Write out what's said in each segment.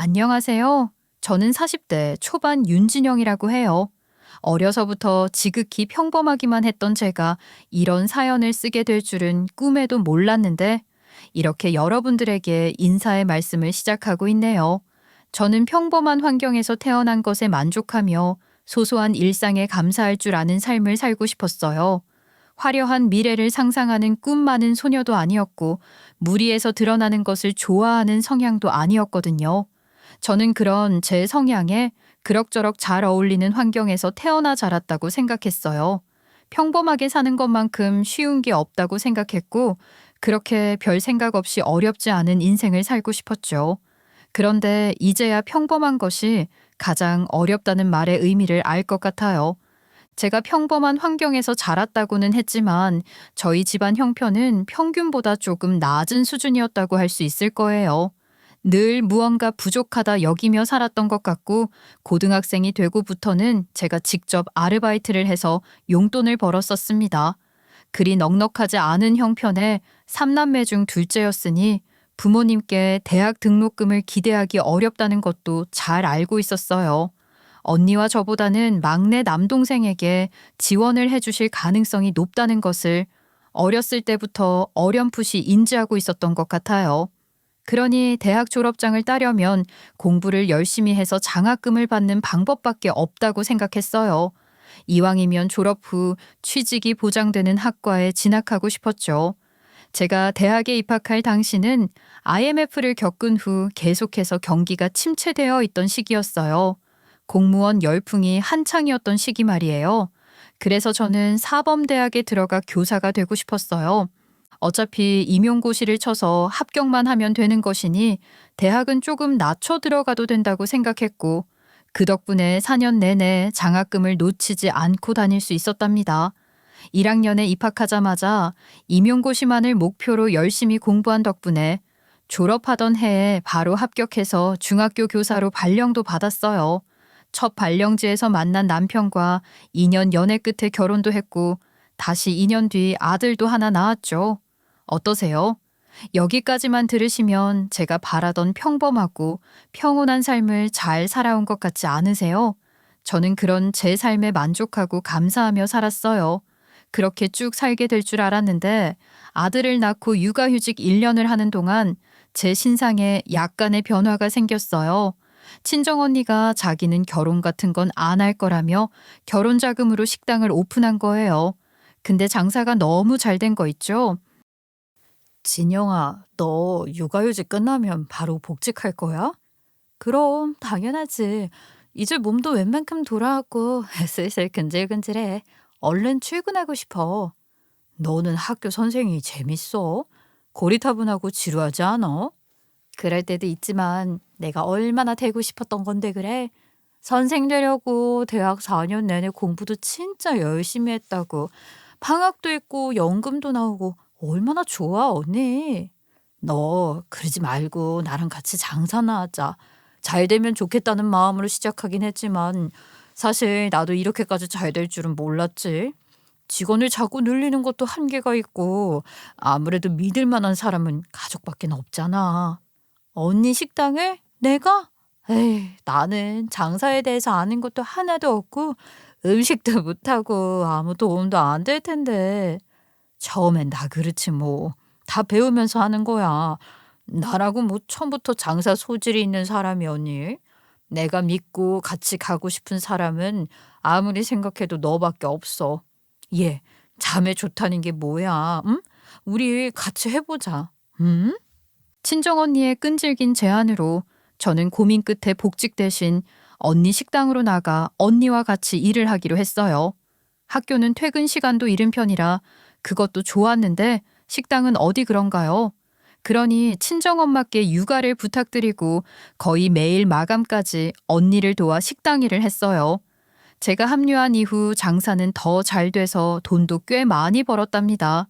안녕하세요. 저는 40대 초반 윤진영이라고 해요. 어려서부터 지극히 평범하기만 했던 제가 이런 사연을 쓰게 될 줄은 꿈에도 몰랐는데 이렇게 여러분들에게 인사의 말씀을 시작하고 있네요. 저는 평범한 환경에서 태어난 것에 만족하며 소소한 일상에 감사할 줄 아는 삶을 살고 싶었어요. 화려한 미래를 상상하는 꿈 많은 소녀도 아니었고 무리에서 드러나는 것을 좋아하는 성향도 아니었거든요. 저는 그런 제 성향에 그럭저럭 잘 어울리는 환경에서 태어나 자랐다고 생각했어요. 평범하게 사는 것만큼 쉬운 게 없다고 생각했고, 그렇게 별 생각 없이 어렵지 않은 인생을 살고 싶었죠. 그런데 이제야 평범한 것이 가장 어렵다는 말의 의미를 알 것 같아요. 제가 평범한 환경에서 자랐다고는 했지만 저희 집안 형편은 평균보다 조금 낮은 수준이었다고 할 수 있을 거예요. 늘 무언가 부족하다 여기며 살았던 것 같고 고등학생이 되고부터는 제가 직접 아르바이트를 해서 용돈을 벌었었습니다. 그리 넉넉하지 않은 형편에 삼남매 중 둘째였으니 부모님께 대학 등록금을 기대하기 어렵다는 것도 잘 알고 있었어요. 언니와 저보다는 막내 남동생에게 지원을 해주실 가능성이 높다는 것을 어렸을 때부터 어렴풋이 인지하고 있었던 것 같아요. 그러니 대학 졸업장을 따려면 공부를 열심히 해서 장학금을 받는 방법밖에 없다고 생각했어요. 이왕이면 졸업 후 취직이 보장되는 학과에 진학하고 싶었죠. 제가 대학에 입학할 당시는 IMF를 겪은 후 계속해서 경기가 침체되어 있던 시기였어요. 공무원 열풍이 한창이었던 시기 말이에요. 그래서 저는 사범대학에 들어가 교사가 되고 싶었어요. 어차피 임용고시를 쳐서 합격만 하면 되는 것이니 대학은 조금 낮춰 들어가도 된다고 생각했고 그 덕분에 4년 내내 장학금을 놓치지 않고 다닐 수 있었답니다. 1학년에 입학하자마자 임용고시만을 목표로 열심히 공부한 덕분에 졸업하던 해에 바로 합격해서 중학교 교사로 발령도 받았어요. 첫 발령지에서 만난 남편과 2년 연애 끝에 결혼도 했고 다시 2년 뒤 아들도 하나 낳았죠. 어떠세요? 여기까지만 들으시면 제가 바라던 평범하고 평온한 삶을 잘 살아온 것 같지 않으세요? 저는 그런 제 삶에 만족하고 감사하며 살았어요. 그렇게 쭉 살게 될 줄 알았는데 아들을 낳고 육아휴직 1년을 하는 동안 제 신상에 약간의 변화가 생겼어요. 친정언니가 자기는 결혼 같은 건 안 할 거라며 결혼 자금으로 식당을 오픈한 거예요. 근데 장사가 너무 잘 된 거 있죠? 진영아, 너 육아휴직 끝나면 바로 복직할 거야? 그럼 당연하지. 이제 몸도 웬만큼 돌아왔고 슬슬 근질근질해. 얼른 출근하고 싶어. 너는 학교 선생이 재밌어? 고리타분하고 지루하지 않아? 그럴 때도 있지만 내가 얼마나 되고 싶었던 건데 그래? 선생 되려고 대학 4년 내내 공부도 진짜 열심히 했다고. 방학도 있고 연금도 나오고 얼마나 좋아 언니. 너 그러지 말고 나랑 같이 장사나 하자. 잘 되면 좋겠다는 마음으로 시작하긴 했지만 사실 나도 이렇게까지 잘 될 줄은 몰랐지. 직원을 자꾸 늘리는 것도 한계가 있고 아무래도 믿을 만한 사람은 가족밖에 없잖아. 언니 식당을 내가? 에이, 나는 장사에 대해서 아는 것도 하나도 없고 음식도 못하고 아무 도움도 안 될 텐데. 처음엔 다 그렇지 뭐. 다 배우면서 하는 거야. 나라고 뭐 처음부터 장사 소질이 있는 사람이었니? 내가 믿고 같이 가고 싶은 사람은 아무리 생각해도 너밖에 없어. 얘, 자매 좋다는 게 뭐야? 응? 우리 같이 해보자. 응? 친정언니의 끈질긴 제안으로 저는 고민 끝에 복직 대신 언니 식당으로 나가 언니와 같이 일을 하기로 했어요. 학교는 퇴근 시간도 이른 편이라 그것도 좋았는데 식당은 어디 그런가요? 그러니 친정엄마께 육아를 부탁드리고 거의 매일 마감까지 언니를 도와 식당 일을 했어요. 제가 합류한 이후 장사는 더 잘 돼서 돈도 꽤 많이 벌었답니다.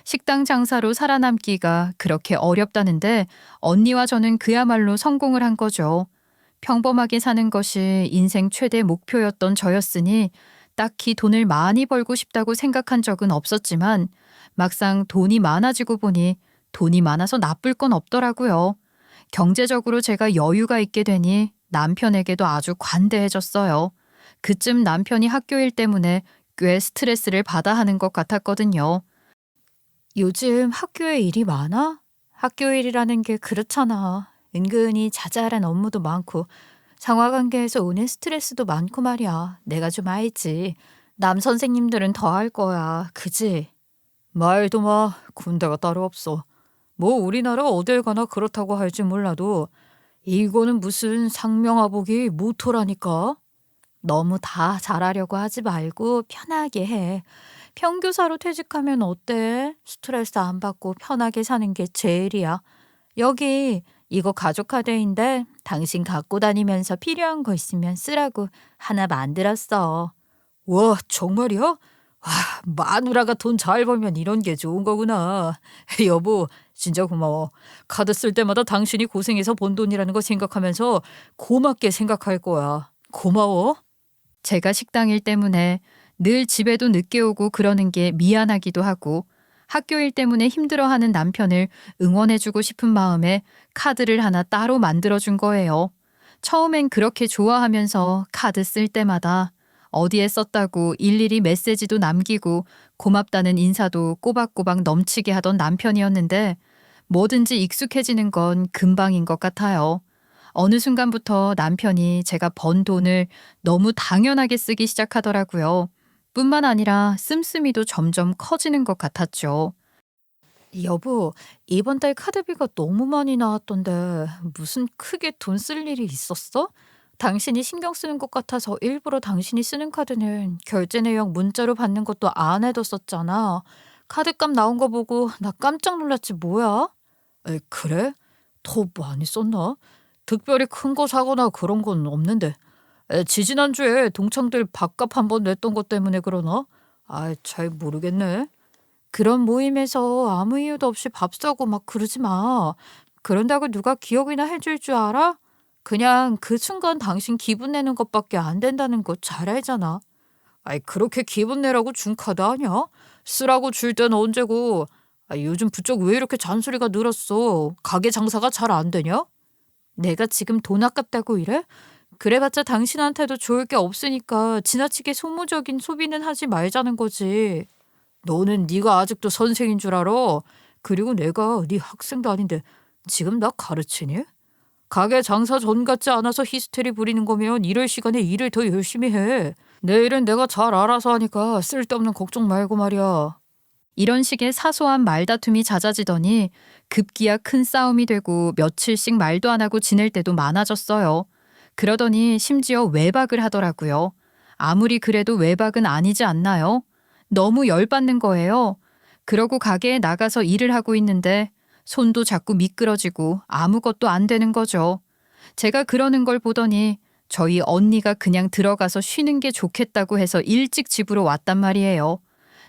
식당 장사로 살아남기가 그렇게 어렵다는데 언니와 저는 그야말로 성공을 한 거죠. 평범하게 사는 것이 인생 최대 목표였던 저였으니 딱히 돈을 많이 벌고 싶다고 생각한 적은 없었지만 막상 돈이 많아지고 보니 돈이 많아서 나쁠 건 없더라고요. 경제적으로 제가 여유가 있게 되니 남편에게도 아주 관대해졌어요. 그쯤 남편이 학교 일 때문에 꽤 스트레스를 받아 하는 것 같았거든요. 요즘 학교에 일이 많아? 학교 일이라는 게 그렇잖아. 은근히 자잘한 업무도 많고 상하관계에서 오는 스트레스도 많고 말이야. 내가 좀 알지. 남 선생님들은 더 할 거야. 그지? 말도 마. 군대가 따로 없어. 뭐 우리나라가 어딜 가나 그렇다고 할지 몰라도 이거는 무슨 상명하복이 모토라니까. 너무 다 잘하려고 하지 말고 편하게 해. 평교사로 퇴직하면 어때? 스트레스 안 받고 편하게 사는 게 제일이야. 여기 이거 가족카드인데 당신 갖고 다니면서 필요한 거 있으면 쓰라고 하나 만들었어. 와, 정말이야? 와, 마누라가 돈 잘 벌면 이런 게 좋은 거구나. 여보, 진짜 고마워. 카드 쓸 때마다 당신이 고생해서 번 돈이라는 거 생각하면서 고맙게 생각할 거야. 고마워. 제가 식당 일 때문에 늘 집에도 늦게 오고 그러는 게 미안하기도 하고 학교 일 때문에 힘들어하는 남편을 응원해주고 싶은 마음에 카드를 하나 따로 만들어준 거예요. 처음엔 그렇게 좋아하면서 카드 쓸 때마다 어디에 썼다고 일일이 메시지도 남기고 고맙다는 인사도 꼬박꼬박 넘치게 하던 남편이었는데 뭐든지 익숙해지는 건 금방인 것 같아요. 어느 순간부터 남편이 제가 번 돈을 너무 당연하게 쓰기 시작하더라고요. 뿐만 아니라 씀씀이도 점점 커지는 것 같았죠. 여보, 이번 달 카드비가 너무 많이 나왔던데 무슨 크게 돈 쓸 일이 있었어? 당신이 신경 쓰는 것 같아서 일부러 당신이 쓰는 카드는 결제 내역 문자로 받는 것도 안 해뒀었잖아. 카드값 나온 거 보고 나 깜짝 놀랐지 뭐야? 에, 그래? 더 많이 썼나? 특별히 큰 거 사거나 그런 건 없는데. 지지난주에 동창들 밥값 한 번 냈던 것 때문에 그러나? 아, 잘 모르겠네. 그런 모임에서 아무 이유도 없이 밥 사고 막 그러지 마. 그런다고 누가 기억이나 해줄 줄 알아? 그냥 그 순간 당신 기분 내는 것밖에 안 된다는 거 잘 알잖아. 아이, 그렇게 기분 내라고 준 카드 아니야? 쓰라고 줄 때는 언제고. 아, 요즘 부쩍 왜 이렇게 잔소리가 늘었어? 가게 장사가 잘 안 되냐? 내가 지금 돈 아깝다고 이래? 그래봤자 당신한테도 좋을 게 없으니까 지나치게 소모적인 소비는 하지 말자는 거지. 너는 네가 아직도 선생인 줄 알아? 그리고 내가 네 학생도 아닌데 지금 나 가르치니? 가게 장사 전 같지 않아서 히스테리 부리는 거면 이럴 시간에 일을 더 열심히 해. 내 일은 내가 잘 알아서 하니까 쓸데없는 걱정 말고 말이야. 이런 식의 사소한 말다툼이 잦아지더니 급기야 큰 싸움이 되고 며칠씩 말도 안 하고 지낼 때도 많아졌어요. 그러더니 심지어 외박을 하더라고요. 아무리 그래도 외박은 아니지 않나요? 너무 열받는 거예요. 그러고 가게에 나가서 일을 하고 있는데 손도 자꾸 미끄러지고 아무것도 안 되는 거죠. 제가 그러는 걸 보더니 저희 언니가 그냥 들어가서 쉬는 게 좋겠다고 해서 일찍 집으로 왔단 말이에요.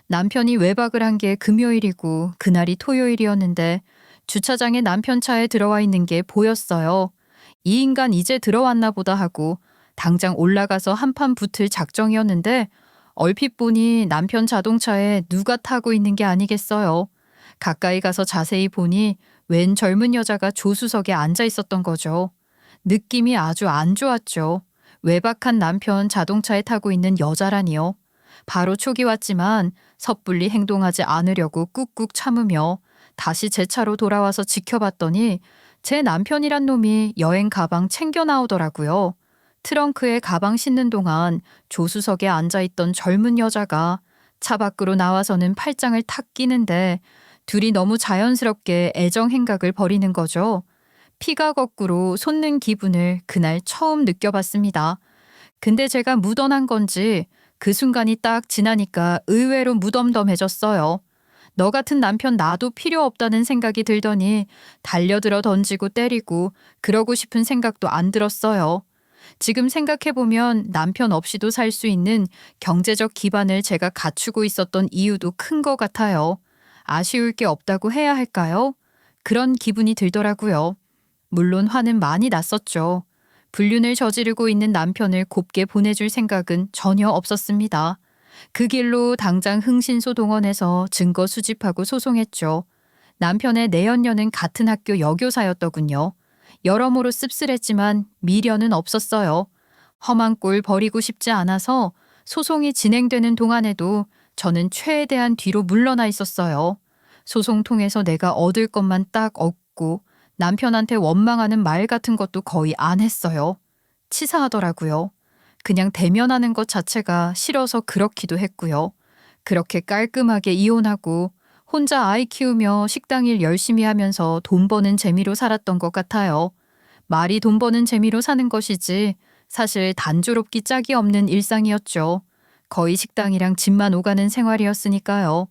남편이 외박을 한 게 금요일이고 그날이 토요일이었는데 주차장에 남편 차에 들어와 있는 게 보였어요. 이 인간 이제 들어왔나 보다 하고 당장 올라가서 한판 붙을 작정이었는데 얼핏 보니 남편 자동차에 누가 타고 있는 게 아니겠어요. 가까이 가서 자세히 보니 웬 젊은 여자가 조수석에 앉아 있었던 거죠. 느낌이 아주 안 좋았죠. 외박한 남편 자동차에 타고 있는 여자라니요. 바로 촉이 왔지만 섣불리 행동하지 않으려고 꾹꾹 참으며 다시 제 차로 돌아와서 지켜봤더니 제 남편이란 놈이 여행 가방 챙겨 나오더라고요. 트렁크에 가방 싣는 동안 조수석에 앉아있던 젊은 여자가 차 밖으로 나와서는 팔짱을 탁 끼는데 둘이 너무 자연스럽게 애정 행각을 벌이는 거죠. 피가 거꾸로 솟는 기분을 그날 처음 느껴봤습니다. 근데 제가 묻어난 건지 그 순간이 딱 지나니까 의외로 무덤덤해졌어요. 너 같은 남편 나도 필요 없다는 생각이 들더니 달려들어 던지고 때리고 그러고 싶은 생각도 안 들었어요. 지금 생각해보면 남편 없이도 살 수 있는 경제적 기반을 제가 갖추고 있었던 이유도 큰 것 같아요. 아쉬울 게 없다고 해야 할까요? 그런 기분이 들더라고요. 물론 화는 많이 났었죠. 불륜을 저지르고 있는 남편을 곱게 보내줄 생각은 전혀 없었습니다. 그 길로 당장 흥신소 동원해서 증거 수집하고 소송했죠. 남편의 내연녀는 같은 학교 여교사였더군요. 여러모로 씁쓸했지만 미련은 없었어요. 험한 꼴 버리고 싶지 않아서 소송이 진행되는 동안에도 저는 최대한 뒤로 물러나 있었어요. 소송 통해서 내가 얻을 것만 딱 얻고 남편한테 원망하는 말 같은 것도 거의 안 했어요. 치사하더라고요. 그냥 대면하는 것 자체가 싫어서 그렇기도 했고요. 그렇게 깔끔하게 이혼하고 혼자 아이 키우며 식당 일 열심히 하면서 돈 버는 재미로 살았던 것 같아요. 말이 돈 버는 재미로 사는 것이지 사실 단조롭기 짝이 없는 일상이었죠. 거의 식당이랑 집만 오가는 생활이었으니까요.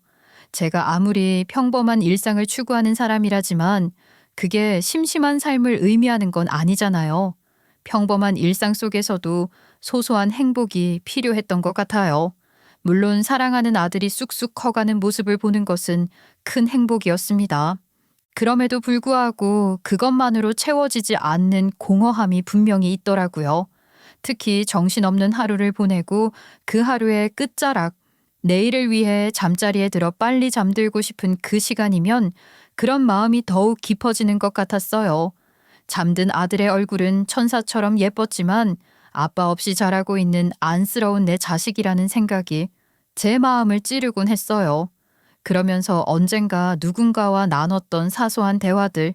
제가 아무리 평범한 일상을 추구하는 사람이라지만 그게 심심한 삶을 의미하는 건 아니잖아요. 평범한 일상 속에서도 소소한 행복이 필요했던 것 같아요. 물론 사랑하는 아들이 쑥쑥 커가는 모습을 보는 것은 큰 행복이었습니다. 그럼에도 불구하고 그것만으로 채워지지 않는 공허함이 분명히 있더라고요. 특히 정신없는 하루를 보내고 그 하루의 끝자락, 내일을 위해 잠자리에 들어 빨리 잠들고 싶은 그 시간이면 그런 마음이 더욱 깊어지는 것 같았어요. 잠든 아들의 얼굴은 천사처럼 예뻤지만 아빠 없이 자라고 있는 안쓰러운 내 자식이라는 생각이 제 마음을 찌르곤 했어요. 그러면서 언젠가 누군가와 나눴던 사소한 대화들,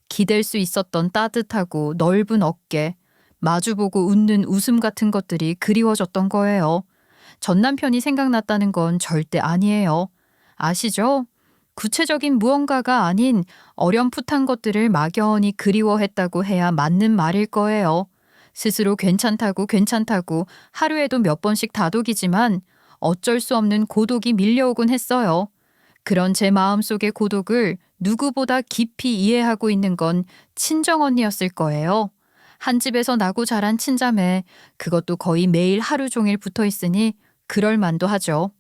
기댈 수 있었던 따뜻하고 넓은 어깨, 마주보고 웃는 웃음 같은 것들이 그리워졌던 거예요. 전 남편이 생각났다는 건 절대 아니에요. 아시죠? 구체적인 무언가가 아닌 어렴풋한 것들을 막연히 그리워했다고 해야 맞는 말일 거예요. 스스로 괜찮다고 하루에도 몇 번씩 다독이지만 어쩔 수 없는 고독이 밀려오곤 했어요. 그런 제 마음속의 고독을 누구보다 깊이 이해하고 있는 건 친정언니였을 거예요. 한 집에서 나고 자란 친자매, 그것도 거의 매일 하루 종일 붙어 있으니 그럴 만도 하죠.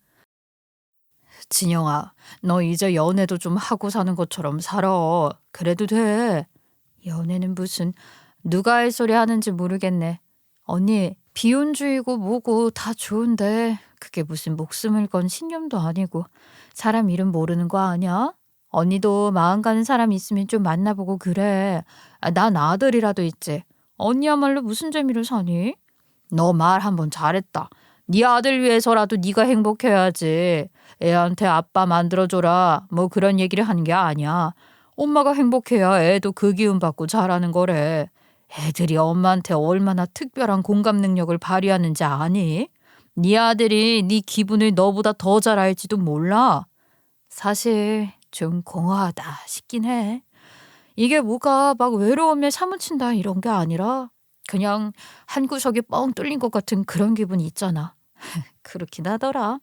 진영아, 너 이제 연애도 좀 하고 사는 것처럼 살아. 그래도 돼. 연애는 무슨, 누가 할 소리 하는지 모르겠네. 언니, 비혼주의고 뭐고 다 좋은데 그게 무슨 목숨을 건 신념도 아니고 사람 이름 모르는 거 아니야? 언니도 마음 가는 사람 있으면 좀 만나보고 그래. 난 아들이라도 있지. 언니야말로 무슨 재미로 사니? 너 말 한번 잘했다. 네 아들 위해서라도 네가 행복해야지. 애한테 아빠 만들어줘라. 뭐 그런 얘기를 하는 게 아니야. 엄마가 행복해야 애도 그 기운 받고 자라는 거래. 애들이 엄마한테 얼마나 특별한 공감 능력을 발휘하는지 아니? 네 아들이 네 기분을 너보다 더 잘 알지도 몰라. 사실 좀 공허하다 싶긴 해. 이게 뭐가 막 외로움에 사무친다 이런 게 아니라 그냥 한 구석이 뻥 뚫린 것 같은 그런 기분이 있잖아. 그렇긴 하더라.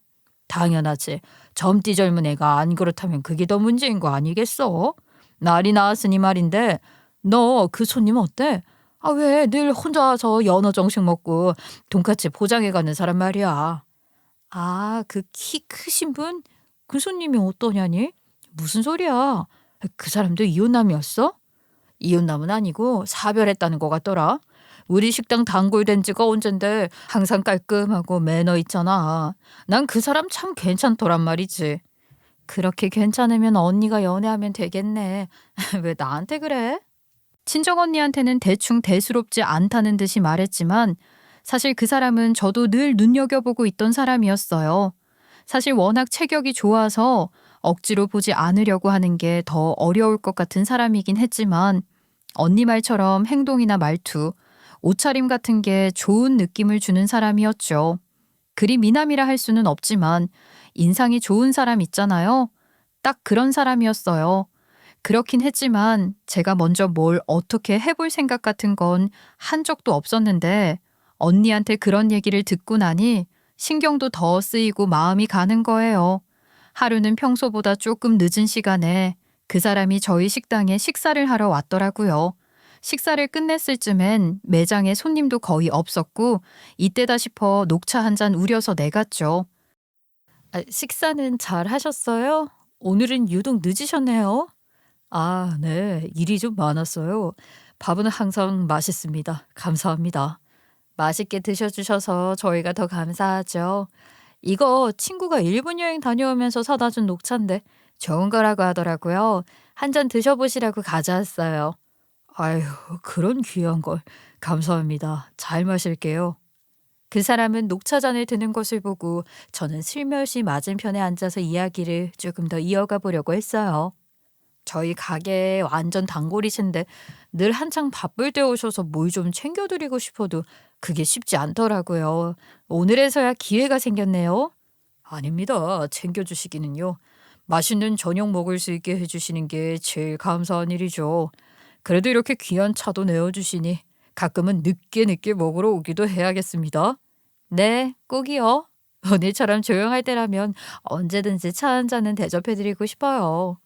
당연하지. 젊디 젊은 애가 안 그렇다면 그게 더 문제인 거 아니겠어? 날이 나왔으니 말인데 너 그 손님 어때? 아, 왜 늘 혼자서 연어 정식 먹고 돈까스 포장해 가는 사람 말이야. 아, 그 키 크신 분? 그 손님이 어떠냐니? 무슨 소리야? 그 사람도 이혼남이었어? 이혼남은 아니고 사별했다는 것 같더라. 우리 식당 단골 된 지가 언젠데 항상 깔끔하고 매너 있잖아. 난 그 사람 참 괜찮더란 말이지. 그렇게 괜찮으면 언니가 연애하면 되겠네. 왜 나한테 그래? 친정언니한테는 대충 대수롭지 않다는 듯이 말했지만 사실 그 사람은 저도 늘 눈여겨보고 있던 사람이었어요. 사실 워낙 체격이 좋아서 억지로 보지 않으려고 하는 게 더 어려울 것 같은 사람이긴 했지만 언니 말처럼 행동이나 말투, 옷차림 같은 게 좋은 느낌을 주는 사람이었죠. 그리 미남이라 할 수는 없지만 인상이 좋은 사람 있잖아요. 딱 그런 사람이었어요. 그렇긴 했지만 제가 먼저 뭘 어떻게 해볼 생각 같은 건 한 적도 없었는데 언니한테 그런 얘기를 듣고 나니 신경도 더 쓰이고 마음이 가는 거예요. 하루는 평소보다 조금 늦은 시간에 그 사람이 저희 식당에 식사를 하러 왔더라고요. 식사를 끝냈을 쯤엔 매장에 손님도 거의 없었고 이때다 싶어 녹차 한 잔 우려서 내갔죠. 식사는 잘 하셨어요? 오늘은 유독 늦으셨네요. 아, 네. 일이 좀 많았어요. 밥은 항상 맛있습니다. 감사합니다. 맛있게 드셔주셔서 저희가 더 감사하죠. 이거 친구가 일본 여행 다녀오면서 사다 준 녹차인데 좋은 거라고 하더라고요. 한 잔 드셔보시라고 가져왔어요. 아유, 그런 귀한 걸. 감사합니다. 잘 마실게요. 그 사람은 녹차잔을 드는 것을 보고 저는 슬며시 맞은편에 앉아서 이야기를 조금 더 이어가 보려고 했어요. 저희 가게 완전 단골이신데 늘 한창 바쁠 때 오셔서 뭘 좀 챙겨드리고 싶어도 그게 쉽지 않더라고요. 오늘에서야 기회가 생겼네요. 아닙니다. 챙겨주시기는요. 맛있는 저녁 먹을 수 있게 해주시는 게 제일 감사한 일이죠. 그래도 이렇게 귀한 차도 내어주시니 가끔은 늦게 늦게 먹으러 오기도 해야겠습니다. 네, 꼭이요. 오늘처럼 조용할 때라면 언제든지 차 한 잔은 대접해드리고 싶어요.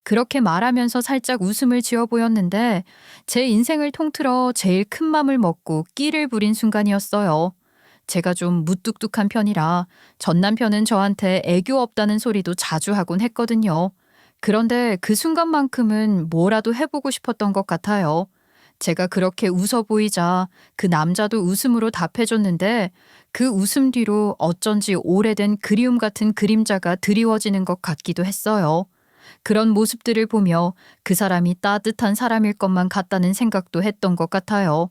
그렇게 말하면서 살짝 웃음을 지어 보였는데 제 인생을 통틀어 제일 큰 맘을 먹고 끼를 부린 순간이었어요. 제가 좀 무뚝뚝한 편이라 전 남편은 저한테 애교 없다는 소리도 자주 하곤 했거든요. 그런데 그 순간만큼은 뭐라도 해보고 싶었던 것 같아요. 제가 그렇게 웃어 보이자 그 남자도 웃음으로 답해줬는데 그 웃음 뒤로 어쩐지 오래된 그리움 같은 그림자가 드리워지는 것 같기도 했어요. 그런 모습들을 보며 그 사람이 따뜻한 사람일 것만 같다는 생각도 했던 것 같아요.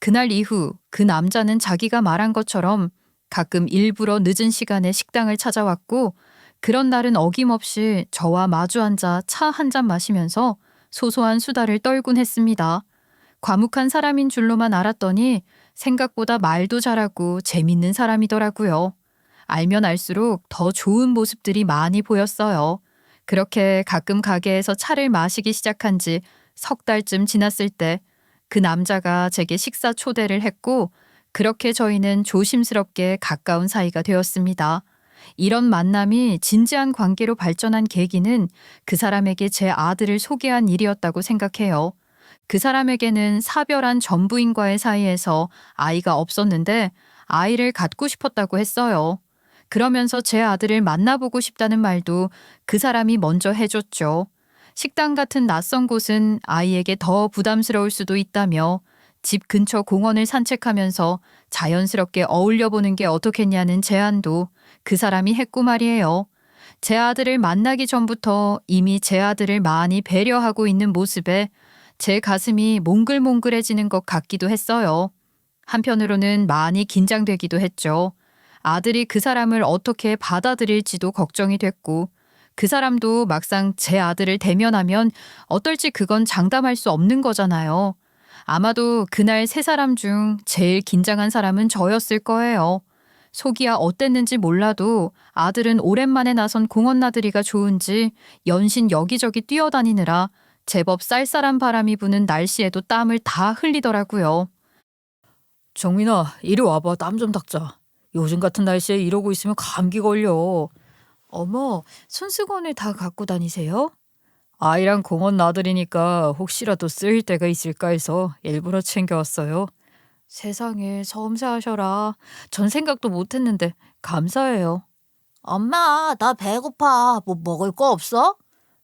그날 이후 그 남자는 자기가 말한 것처럼 가끔 일부러 늦은 시간에 식당을 찾아왔고 그런 날은 어김없이 저와 마주 앉아 차 한 잔 마시면서 소소한 수다를 떨곤 했습니다. 과묵한 사람인 줄로만 알았더니 생각보다 말도 잘하고 재밌는 사람이더라고요. 알면 알수록 더 좋은 모습들이 많이 보였어요. 그렇게 가끔 가게에서 차를 마시기 시작한 지 석 달쯤 지났을 때 그 남자가 제게 식사 초대를 했고 그렇게 저희는 조심스럽게 가까운 사이가 되었습니다. 이런 만남이 진지한 관계로 발전한 계기는 그 사람에게 제 아들을 소개한 일이었다고 생각해요. 그 사람에게는 사별한 전부인과의 사이에서 아이가 없었는데 아이를 갖고 싶었다고 했어요. 그러면서 제 아들을 만나보고 싶다는 말도 그 사람이 먼저 해줬죠. 식당 같은 낯선 곳은 아이에게 더 부담스러울 수도 있다며 집 근처 공원을 산책하면서 자연스럽게 어울려 보는 게 어떻겠냐는 제안도 그 사람이 했고 말이에요. 제 아들을 만나기 전부터 이미 제 아들을 많이 배려하고 있는 모습에 제 가슴이 몽글몽글해지는 것 같기도 했어요. 한편으로는 많이 긴장되기도 했죠. 아들이 그 사람을 어떻게 받아들일지도 걱정이 됐고 그 사람도 막상 제 아들을 대면하면 어떨지 그건 장담할 수 없는 거잖아요. 아마도 그날 세 사람 중 제일 긴장한 사람은 저였을 거예요. 속이야 어땠는지 몰라도 아들은 오랜만에 나선 공원 나들이가 좋은지 연신 여기저기 뛰어다니느라 제법 쌀쌀한 바람이 부는 날씨에도 땀을 다 흘리더라고요. 정민아, 이리 와봐. 땀 좀 닦자. 요즘 같은 날씨에 이러고 있으면 감기 걸려. 어머, 손수건을 다 갖고 다니세요? 아이랑 공원 나들이니까 혹시라도 쓰일 때가 있을까 해서 일부러 챙겨왔어요. 세상에, 섬세하셔라. 전 생각도 못했는데 감사해요. 엄마, 나 배고파. 뭐 먹을 거 없어?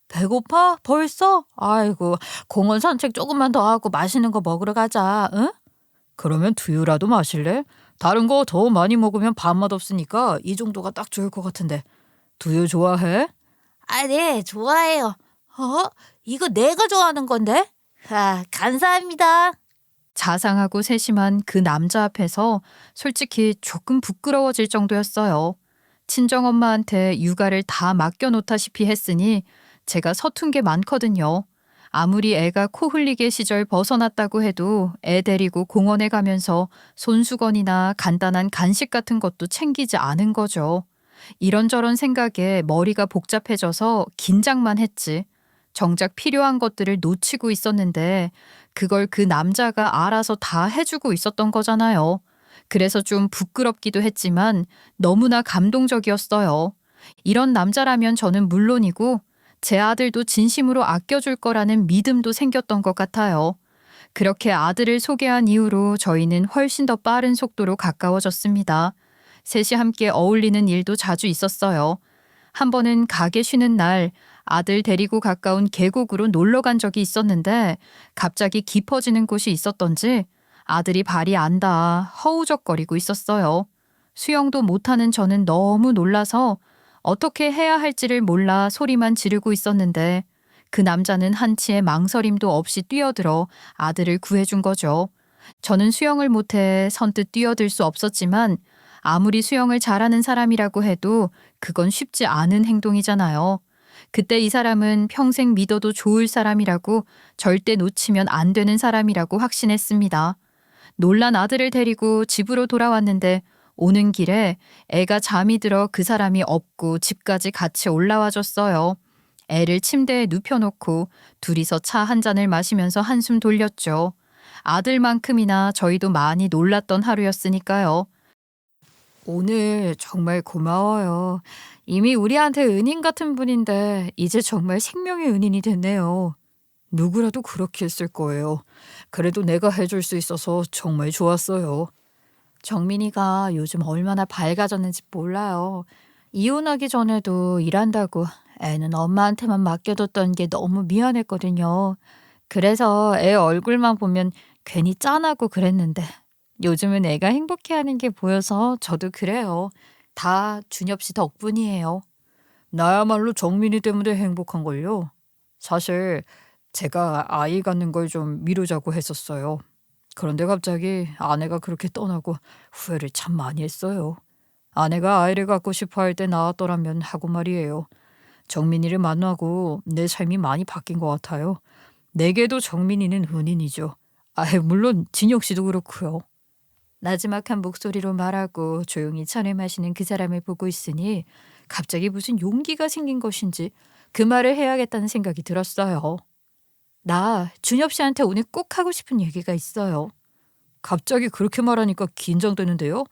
배고파? 벌써? 아이고, 공원 산책 조금만 더 하고 맛있는 거 먹으러 가자, 응? 그러면 두유라도 마실래? 다른 거 더 많이 먹으면 밥맛 없으니까 이 정도가 딱 좋을 것 같은데. 두유 좋아해? 아, 네, 좋아해요. 어? 이거 내가 좋아하는 건데? 아, 감사합니다. 자상하고 세심한 그 남자 앞에서 솔직히 조금 부끄러워질 정도였어요. 친정엄마한테 육아를 다 맡겨놓다시피 했으니 제가 서툰 게 많거든요. 아무리 애가 코 흘리게 시절 벗어났다고 해도 애 데리고 공원에 가면서 손수건이나 간단한 간식 같은 것도 챙기지 않은 거죠. 이런저런 생각에 머리가 복잡해져서 긴장만 했지. 정작 필요한 것들을 놓치고 있었는데 그걸 그 남자가 알아서 다 해주고 있었던 거잖아요. 그래서 좀 부끄럽기도 했지만 너무나 감동적이었어요. 이런 남자라면 저는 물론이고 제 아들도 진심으로 아껴줄 거라는 믿음도 생겼던 것 같아요. 그렇게 아들을 소개한 이후로 저희는 훨씬 더 빠른 속도로 가까워졌습니다. 셋이 함께 어울리는 일도 자주 있었어요. 한 번은 가게 쉬는 날 아들 데리고 가까운 계곡으로 놀러 간 적이 있었는데 갑자기 깊어지는 곳이 있었던지 아들이 발이 안 닿아 허우적거리고 있었어요. 수영도 못하는 저는 너무 놀라서 어떻게 해야 할지를 몰라 소리만 지르고 있었는데 그 남자는 한치의 망설임도 없이 뛰어들어 아들을 구해준 거죠. 저는 수영을 못해 선뜻 뛰어들 수 없었지만 아무리 수영을 잘하는 사람이라고 해도 그건 쉽지 않은 행동이잖아요. 그때 이 사람은 평생 믿어도 좋을 사람이라고, 절대 놓치면 안 되는 사람이라고 확신했습니다. 놀란 아들을 데리고 집으로 돌아왔는데 오는 길에 애가 잠이 들어 그 사람이 업고 집까지 같이 올라와 줬어요. 애를 침대에 눕혀놓고 둘이서 차 한 잔을 마시면서 한숨 돌렸죠. 아들만큼이나 저희도 많이 놀랐던 하루였으니까요. 오늘 정말 고마워요. 이미 우리한테 은인 같은 분인데 이제 정말 생명의 은인이 됐네요. 누구라도 그렇게 했을 거예요. 그래도 내가 해줄 수 있어서 정말 좋았어요. 정민이가 요즘 얼마나 밝아졌는지 몰라요. 이혼하기 전에도 일한다고 애는 엄마한테만 맡겨뒀던 게 너무 미안했거든요. 그래서 애 얼굴만 보면 괜히 짠하고 그랬는데 요즘은 애가 행복해하는 게 보여서 저도 그래요. 다 준엽 씨 덕분이에요. 나야말로 정민이 때문에 행복한걸요. 사실 제가 아이 갖는 걸 좀 미루자고 했었어요. 그런데 갑자기 아내가 그렇게 떠나고 후회를 참 많이 했어요. 아내가 아이를 갖고 싶어 할 때 나왔더라면 하고 말이에요. 정민이를 만나고 내 삶이 많이 바뀐 것 같아요. 내게도 정민이는 은인이죠. 물론 진혁 씨도 그렇고요. 나지막한 목소리로 말하고 조용히 차를 마시는 그 사람을 보고 있으니 갑자기 무슨 용기가 생긴 것인지 그 말을 해야겠다는 생각이 들었어요. 나 준엽 씨한테 오늘 꼭 하고 싶은 얘기가 있어요. 갑자기 그렇게 말하니까 긴장되는데요.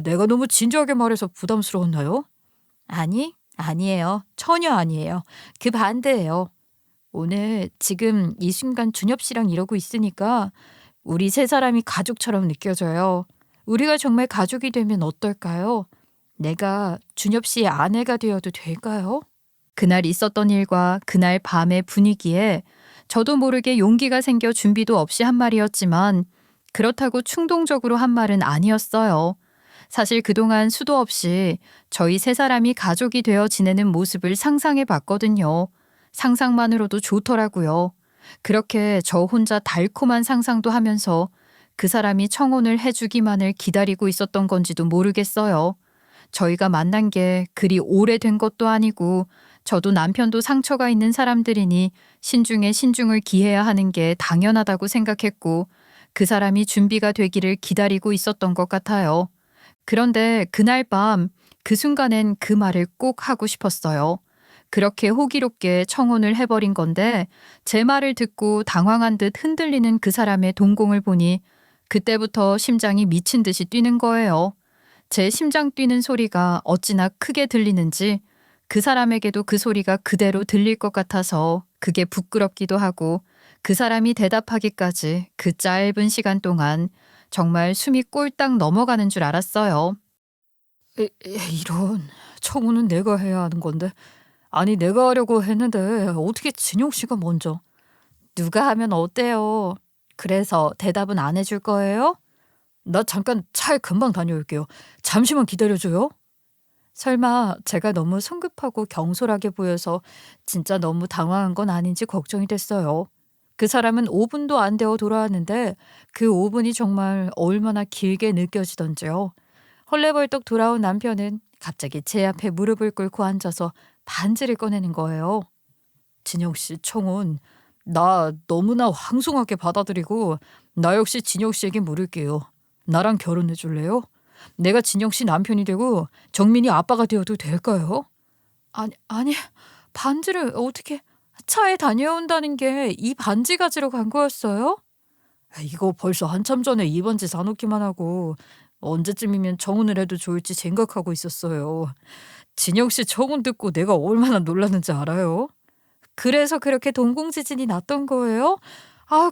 내가 너무 진지하게 말해서 부담스러웠나요? 아니에요. 전혀 아니에요. 그 반대예요. 오늘 지금 이 순간 준엽 씨랑 이러고 있으니까 우리 세 사람이 가족처럼 느껴져요. 우리가 정말 가족이 되면 어떨까요? 내가 준엽 씨의 아내가 되어도 될까요? 그날 있었던 일과 그날 밤의 분위기에 저도 모르게 용기가 생겨 준비도 없이 한 말이었지만 그렇다고 충동적으로 한 말은 아니었어요. 사실 그동안 수도 없이 저희 세 사람이 가족이 되어 지내는 모습을 상상해 봤거든요. 상상만으로도 좋더라고요. 그렇게 저 혼자 달콤한 상상도 하면서 그 사람이 청혼을 해주기만을 기다리고 있었던 건지도 모르겠어요. 저희가 만난 게 그리 오래된 것도 아니고 저도 남편도 상처가 있는 사람들이니 신중에 신중을 기해야 하는 게 당연하다고 생각했고 그 사람이 준비가 되기를 기다리고 있었던 것 같아요. 그런데 그날 밤 그 순간엔 그 말을 꼭 하고 싶었어요. 그렇게 호기롭게 청혼을 해버린 건데 제 말을 듣고 당황한 듯 흔들리는 그 사람의 동공을 보니 그때부터 심장이 미친 듯이 뛰는 거예요. 제 심장 뛰는 소리가 어찌나 크게 들리는지 그 사람에게도 그 소리가 그대로 들릴 것 같아서 그게 부끄럽기도 하고 그 사람이 대답하기까지 그 짧은 시간 동안 정말 숨이 꼴딱 넘어가는 줄 알았어요. 이런, 청혼은 내가 해야 하는 건데. 아니 내가 하려고 했는데 어떻게 진영 씨가 먼저. 누가 하면 어때요? 그래서 대답은 안 해줄 거예요? 나 잠깐 차에 금방 다녀올게요. 잠시만 기다려줘요. 설마 제가 너무 성급하고 경솔하게 보여서 진짜 너무 당황한 건 아닌지 걱정이 됐어요. 그 사람은 5분도 안 되어 돌아왔는데 그 5분이 정말 얼마나 길게 느껴지던지요. 헐레벌떡 돌아온 남편은 갑자기 제 앞에 무릎을 꿇고 앉아서 반지를 꺼내는 거예요. 진영 씨 청혼 나 너무나 황송하게 받아들이고 나 역시 진영 씨에게 물을게요. 나랑 결혼해 줄래요? 내가 진영 씨 남편이 되고 정민이 아빠가 되어도 될까요? 아니 반지를 어떻게 차에 다녀온다는 게 이 반지 가지러 간 거였어요? 이거 벌써 한참 전에 이 반지 사놓기만 하고 언제쯤이면 청혼을 해도 좋을지 생각하고 있었어요. 진영 씨 청혼 듣고 내가 얼마나 놀랐는지 알아요? 그래서 그렇게 동공지진이 났던 거예요?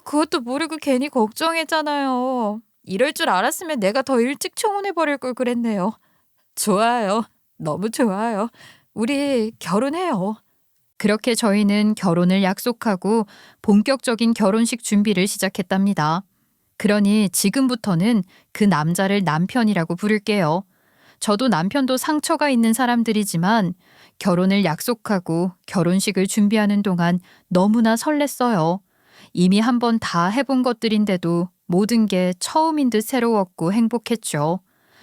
그것도 모르고 괜히 걱정했잖아요. 이럴 줄 알았으면 내가 더 일찍 청혼해버릴 걸 그랬네요. 좋아요. 너무 좋아요. 우리 결혼해요. 그렇게 저희는 결혼을 약속하고 본격적인 결혼식 준비를 시작했답니다. 그러니 지금부터는 그 남자를 남편이라고 부를게요. 저도 남편도 상처가 있는 사람들이지만 결혼을 약속하고 결혼식을 준비하는 동안 너무나 설렜어요. 이미 한번 다 해본 것들인데도 모든 게 처음인 듯 새로웠고 행복했죠.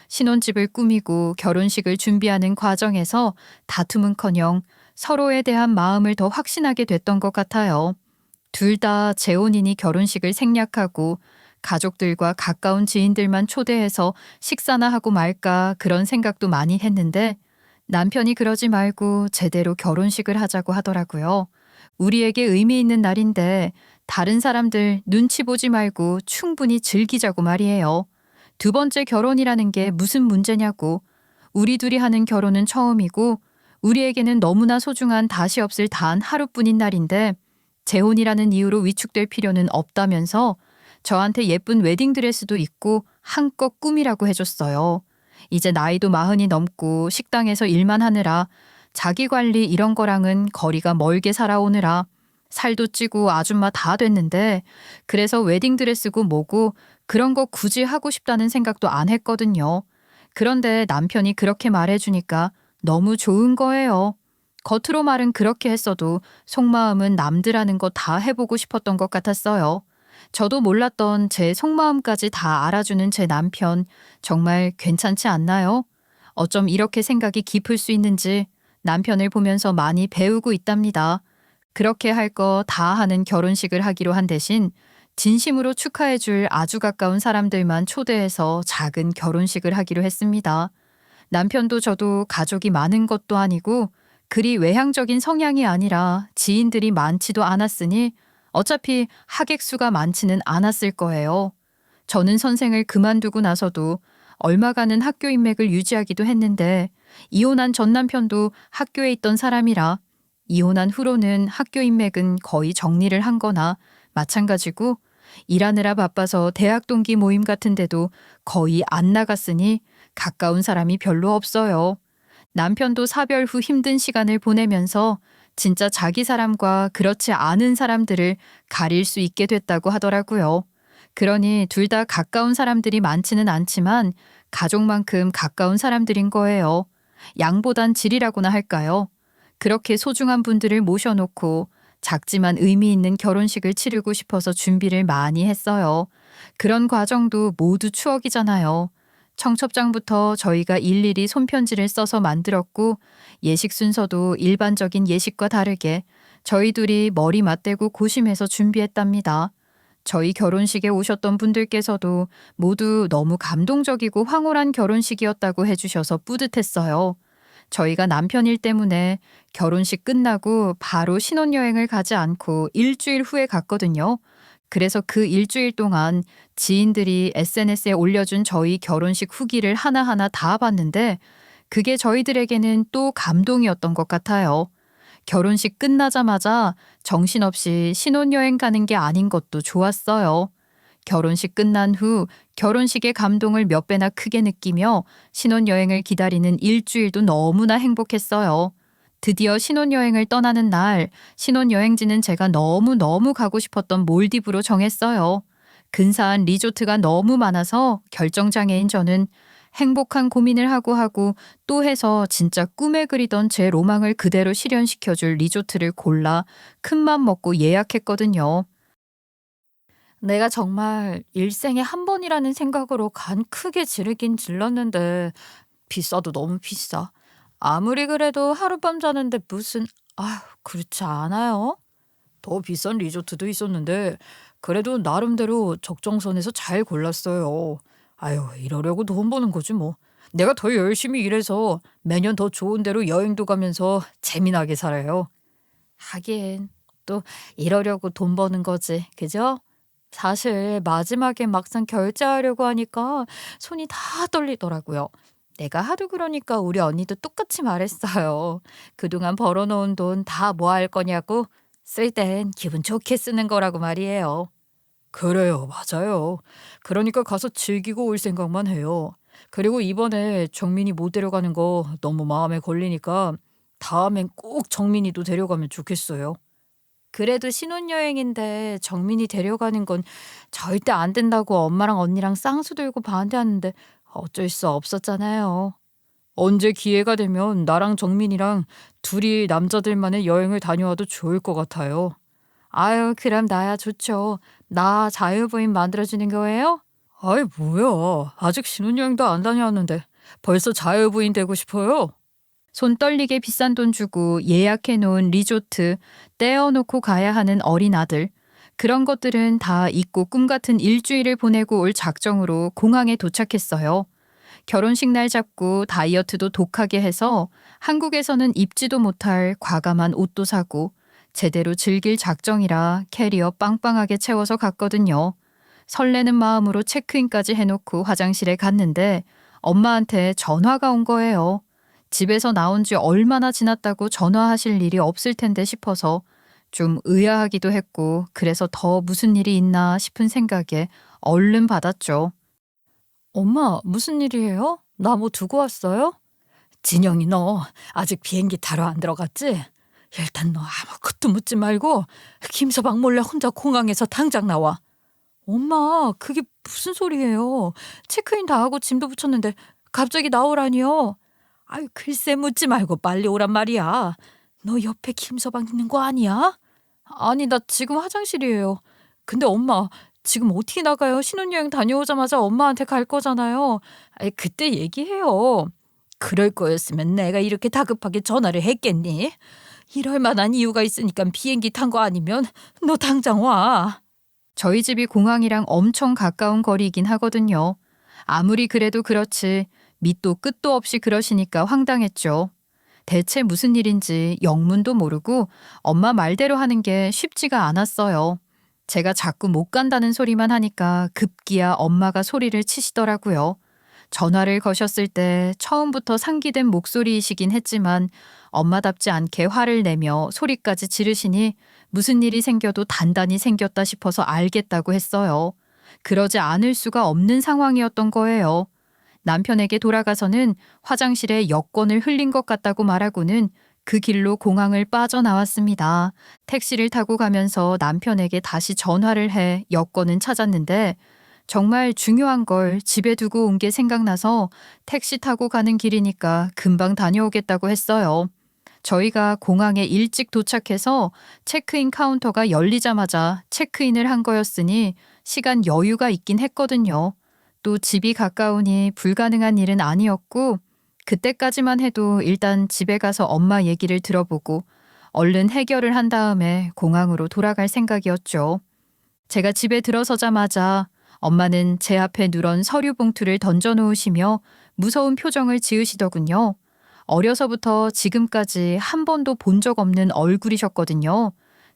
신혼집을 꾸미고 결혼식을 준비하는 과정에서 다툼은커녕 서로에 대한 마음을 더 확신하게 됐던 것 같아요. 둘 다 재혼이니 결혼식을 생략하고 가족들과 가까운 지인들만 초대해서 식사나 하고 말까 그런 생각도 많이 했는데 남편이 그러지 말고 제대로 결혼식을 하자고 하더라고요. 우리에게 의미 있는 날인데 다른 사람들 눈치 보지 말고 충분히 즐기자고 말이에요. 두 번째 결혼이라는 게 무슨 문제냐고. 우리 둘이 하는 결혼은 처음이고 우리에게는 너무나 소중한 다시 없을 단 하루뿐인 날인데 재혼이라는 이유로 위축될 필요는 없다면서 저한테 예쁜 웨딩드레스도 입고 한껏 꾸미라고 해줬어요. 이제 나이도 40이 넘고 식당에서 일만 하느라 자기 관리 이런 거랑은 거리가 멀게 살아오느라 살도 찌고 아줌마 다 됐는데 그래서 웨딩드레스고 뭐고 그런 거 굳이 하고 싶다는 생각도 안 했거든요. 그런데 남편이 그렇게 말해주니까 너무 좋은 거예요. 겉으로 말은 그렇게 했어도 속마음은 남들 하는 거 다 해보고 싶었던 것 같았어요. 저도 몰랐던 제 속마음까지 다 알아주는 제 남편 정말 괜찮지 않나요? 어쩜 이렇게 생각이 깊을 수 있는지 남편을 보면서 많이 배우고 있답니다. 그렇게 할 거 다 하는 결혼식을 하기로 한 대신 진심으로 축하해 줄 아주 가까운 사람들만 초대해서 작은 결혼식을 하기로 했습니다. 남편도 저도 가족이 많은 것도 아니고 그리 외향적인 성향이 아니라 지인들이 많지도 않았으니 어차피 하객 수가 많지는 않았을 거예요. 저는 선생을 그만두고 나서도 얼마간은 학교 인맥을 유지하기도 했는데 이혼한 전 남편도 학교에 있던 사람이라 이혼한 후로는 학교 인맥은 거의 정리를 한 거나 마찬가지고 일하느라 바빠서 대학 동기 모임 같은 데도 거의 안 나갔으니 가까운 사람이 별로 없어요. 남편도 사별 후 힘든 시간을 보내면서 진짜 자기 사람과 그렇지 않은 사람들을 가릴 수 있게 됐다고 하더라고요. 그러니 둘 다 가까운 사람들이 많지는 않지만 가족만큼 가까운 사람들인 거예요. 양보단 질이라고나 할까요? 그렇게 소중한 분들을 모셔놓고 작지만 의미 있는 결혼식을 치르고 싶어서 준비를 많이 했어요. 그런 과정도 모두 추억이잖아요. 청첩장부터 저희가 일일이 손편지를 써서 만들었고 예식 순서도 일반적인 예식과 다르게 저희 둘이 머리 맞대고 고심해서 준비했답니다. 저희 결혼식에 오셨던 분들께서도 모두 너무 감동적이고 황홀한 결혼식이었다고 해주셔서 뿌듯했어요. 저희가 남편 일 때문에 결혼식 끝나고 바로 신혼여행을 가지 않고 일주일 후에 갔거든요. 그래서 그 일주일 동안 지인들이 SNS에 올려준 저희 결혼식 후기를 하나하나 다 봤는데 그게 저희들에게는 또 감동이었던 것 같아요. 결혼식 끝나자마자 정신없이 신혼여행 가는 게 아닌 것도 좋았어요. 결혼식 끝난 후 결혼식의 감동을 몇 배나 크게 느끼며 신혼여행을 기다리는 일주일도 너무나 행복했어요. 드디어 신혼여행을 떠나는 날, 신혼여행지는 제가 너무너무 가고 싶었던 몰디브로 정했어요. 근사한 리조트가 너무 많아서 결정장애인 저는 행복한 고민을 하고 또 해서 진짜 꿈에 그리던 제 로망을 그대로 실현시켜줄 리조트를 골라 큰맘 먹고 예약했거든요. 내가 정말 일생에 한 번이라는 생각으로 간 크게 지르긴 질렀는데 비싸도 너무 비싸. 아무리 그래도 하룻밤 자는데 무슨 그렇지 않아요? 더 비싼 리조트도 있었는데 그래도 나름대로 적정선에서 잘 골랐어요. 아유, 이러려고 돈 버는 거지 뭐. 내가 더 열심히 일해서 매년 더 좋은 데로 여행도 가면서 재미나게 살아요. 하긴 또 이러려고 돈 버는 거지, 그죠? 사실 마지막에 막상 결제하려고 하니까 손이 다 떨리더라고요. 내가 하도 그러니까 우리 언니도 똑같이 말했어요. 그동안 벌어놓은 돈 다 뭐 할 거냐고. 쓸 땐 기분 좋게 쓰는 거라고 말이에요. 그래요, 맞아요. 그러니까 가서 즐기고 올 생각만 해요. 그리고 이번에 정민이 못 데려가는 거 너무 마음에 걸리니까 다음엔 꼭 정민이도 데려가면 좋겠어요. 그래도 신혼여행인데 정민이 데려가는 건 절대 안 된다고 엄마랑 언니랑 쌍수 들고 반대하는데 어쩔 수 없었잖아요. 언제 기회가 되면 나랑 정민이랑 둘이 남자들만의 여행을 다녀와도 좋을 것 같아요. 아유, 그럼 나야 좋죠. 나 자유부인 만들어주는 거예요? 아이, 뭐야. 아직 신혼여행도 안 다녀왔는데 벌써 자유부인 되고 싶어요? 손 떨리게 비싼 돈 주고 예약해놓은 리조트, 떼어놓고 가야 하는 어린 아들. 그런 것들은 다 잊고 꿈같은 일주일을 보내고 올 작정으로 공항에 도착했어요. 결혼식 날 잡고 다이어트도 독하게 해서 한국에서는 입지도 못할 과감한 옷도 사고 제대로 즐길 작정이라 캐리어 빵빵하게 채워서 갔거든요. 설레는 마음으로 체크인까지 해놓고 화장실에 갔는데 엄마한테 전화가 온 거예요. 집에서 나온 지 얼마나 지났다고 전화하실 일이 없을 텐데 싶어서 좀 의아하기도 했고 그래서 더 무슨 일이 있나 싶은 생각에 얼른 받았죠. 엄마, 무슨 일이에요? 나 뭐 두고 왔어요? 진영이 너 아직 비행기 타러 안 들어갔지? 일단 너 아무것도 묻지 말고 김서방 몰래 혼자 공항에서 당장 나와. 엄마, 그게 무슨 소리예요? 체크인 다 하고 짐도 붙였는데 갑자기 나오라니요? 아유, 글쎄 묻지 말고 빨리 오란 말이야. 너 옆에 김서방 있는 거 아니야? 아니, 나 지금 화장실이에요. 근데 엄마, 지금 어떻게 나가요? 신혼여행 다녀오자마자 엄마한테 갈 거잖아요. 아이, 그때 얘기해요. 그럴 거였으면 내가 이렇게 다급하게 전화를 했겠니? 이럴 만한 이유가 있으니까 비행기 탄 거 아니면 너 당장 와. 저희 집이 공항이랑 엄청 가까운 거리이긴 하거든요. 아무리 그래도 그렇지 밑도 끝도 없이 그러시니까 황당했죠. 대체 무슨 일인지 영문도 모르고 엄마 말대로 하는 게 쉽지가 않았어요. 제가 자꾸 못 간다는 소리만 하니까 급기야 엄마가 소리를 치시더라고요. 전화를 거셨을 때 처음부터 상기된 목소리이시긴 했지만 엄마답지 않게 화를 내며 소리까지 지르시니 무슨 일이 생겨도 단단히 생겼다 싶어서 알겠다고 했어요. 그러지 않을 수가 없는 상황이었던 거예요. 남편에게 돌아가서는 화장실에 여권을 흘린 것 같다고 말하고는 그 길로 공항을 빠져나왔습니다. 택시를 타고 가면서 남편에게 다시 전화를 해 여권은 찾았는데 정말 중요한 걸 집에 두고 온 게 생각나서 택시 타고 가는 길이니까 금방 다녀오겠다고 했어요. 저희가 공항에 일찍 도착해서 체크인 카운터가 열리자마자 체크인을 한 거였으니 시간 여유가 있긴 했거든요. 또 집이 가까우니 불가능한 일은 아니었고 그때까지만 해도 일단 집에 가서 엄마 얘기를 들어보고 얼른 해결을 한 다음에 공항으로 돌아갈 생각이었죠. 제가 집에 들어서자마자 엄마는 제 앞에 누런 서류 봉투를 던져놓으시며 무서운 표정을 지으시더군요. 어려서부터 지금까지 한 번도 본 적 없는 얼굴이셨거든요.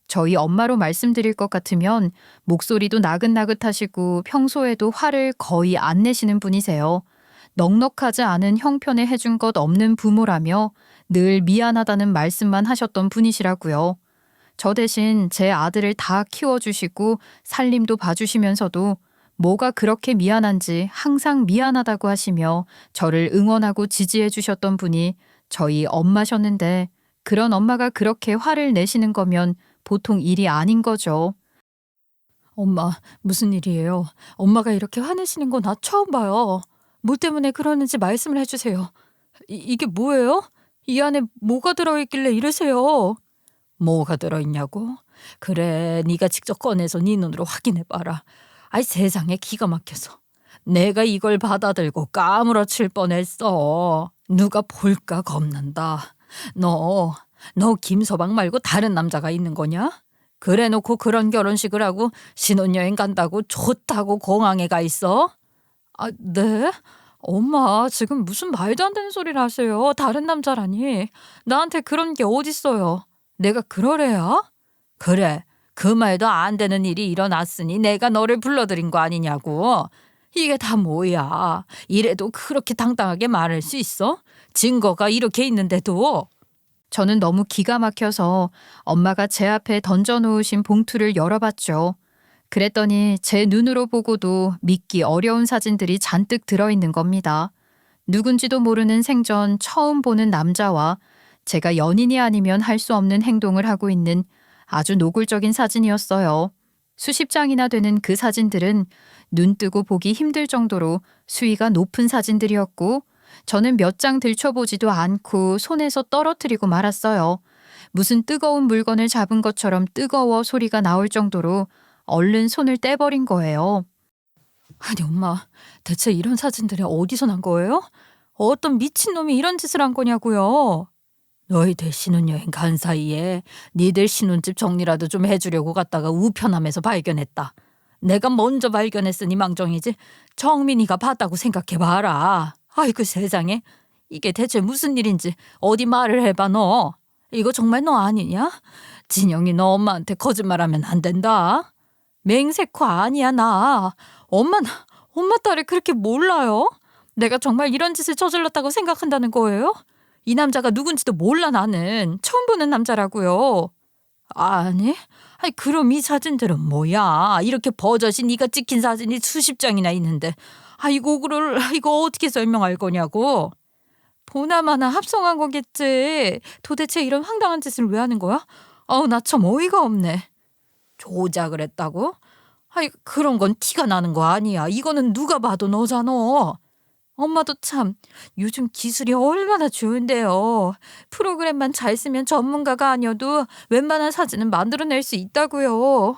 저희 엄마로 말씀드릴 것 같으면 목소리도 나긋나긋하시고 평소에도 화를 거의 안 내시는 분이세요. 넉넉하지 않은 형편에 해준 것 없는 부모라며 늘 미안하다는 말씀만 하셨던 분이시라고요. 저 대신 제 아들을 다 키워주시고 살림도 봐주시면서도 뭐가 그렇게 미안한지 항상 미안하다고 하시며 저를 응원하고 지지해 주셨던 분이 저희 엄마셨는데 그런 엄마가 그렇게 화를 내시는 거면 보통 일이 아닌 거죠. 엄마, 무슨 일이에요? 엄마가 이렇게 화내시는 거 나 처음 봐요. 뭐 때문에 그러는지 말씀을 해주세요. 이게 뭐예요? 이 안에 뭐가 들어있길래 이러세요? 뭐가 들어있냐고? 그래, 네가 직접 꺼내서 네 눈으로 확인해봐라. 아이, 세상에 기가 막혀서. 내가 이걸 받아들고 까무러칠 뻔했어. 누가 볼까 겁난다. 너 김서방 말고 다른 남자가 있는 거냐? 그래 놓고 그런 결혼식을 하고 신혼여행 간다고 좋다고 공항에 가 있어? 아, 네? 엄마, 지금 무슨 말도 안 되는 소리를 하세요. 다른 남자라니. 나한테 그런 게 어딨어요. 내가 그러래야? 그래, 그 말도 안 되는 일이 일어났으니 내가 너를 불러들인 거 아니냐고. 이게 다 뭐야. 이래도 그렇게 당당하게 말할 수 있어? 증거가 이렇게 있는데도. 저는 너무 기가 막혀서 엄마가 제 앞에 던져놓으신 봉투를 열어봤죠. 그랬더니 제 눈으로 보고도 믿기 어려운 사진들이 잔뜩 들어있는 겁니다. 누군지도 모르는 생전 처음 보는 남자와 제가 연인이 아니면 할 수 없는 행동을 하고 있는 아주 노골적인 사진이었어요. 수십 장이나 되는 그 사진들은 눈 뜨고 보기 힘들 정도로 수위가 높은 사진들이었고 저는 몇 장 들춰보지도 않고 손에서 떨어뜨리고 말았어요. 무슨 뜨거운 물건을 잡은 것처럼 뜨거워 소리가 나올 정도로 얼른 손을 떼버린 거예요. 아니 엄마, 대체 이런 사진들이 어디서 난 거예요? 어떤 미친놈이 이런 짓을 한 거냐고요. 너희들 신혼여행 간 사이에 니들 신혼집 정리라도 좀 해주려고 갔다가 우편함에서 발견했다. 내가 먼저 발견했으니 망정이지 정민이가 봤다고 생각해봐라. 아이고 세상에, 이게 대체 무슨 일인지 어디 말을 해봐. 너 이거 정말 너 아니냐? 진영이 너 엄마한테 거짓말하면 안 된다. 맹세코 아니야 나. 엄마 딸을 그렇게 몰라요? 내가 정말 이런 짓을 저질렀다고 생각한다는 거예요? 이 남자가 누군지도 몰라. 나는 처음 보는 남자라고요. 아니 그럼 이 사진들은 뭐야? 이렇게 버젓이 네가 찍힌 사진이 수십 장이나 있는데 이거 어떻게 설명할 거냐고. 보나마나 합성한 거겠지. 도대체 이런 황당한 짓을 왜 하는 거야? 나 참 어이가 없네. 조작을 했다고? 그런 건 티가 나는 거 아니야. 이거는 누가 봐도 너잖아. 엄마도 참 요즘 기술이 얼마나 좋은데요. 프로그램만 잘 쓰면 전문가가 아니어도 웬만한 사진은 만들어낼 수 있다고요.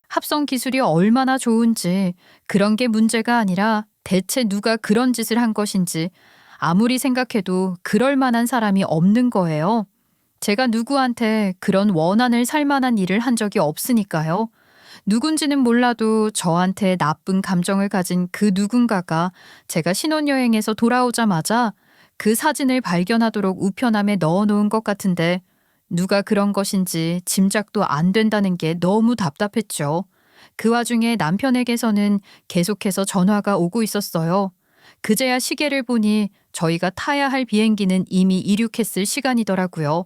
합성 기술이 얼마나 좋은지 그런 게 문제가 아니라 대체 누가 그런 짓을 한 것인지 아무리 생각해도 그럴 만한 사람이 없는 거예요. 제가 누구한테 그런 원한을 살 만한 일을 한 적이 없으니까요. 누군지는 몰라도 저한테 나쁜 감정을 가진 그 누군가가 제가 신혼여행에서 돌아오자마자 그 사진을 발견하도록 우편함에 넣어놓은 것 같은데 누가 그런 것인지 짐작도 안 된다는 게 너무 답답했죠. 그 와중에 남편에게서는 계속해서 전화가 오고 있었어요. 그제야 시계를 보니 저희가 타야 할 비행기는 이미 이륙했을 시간이더라고요.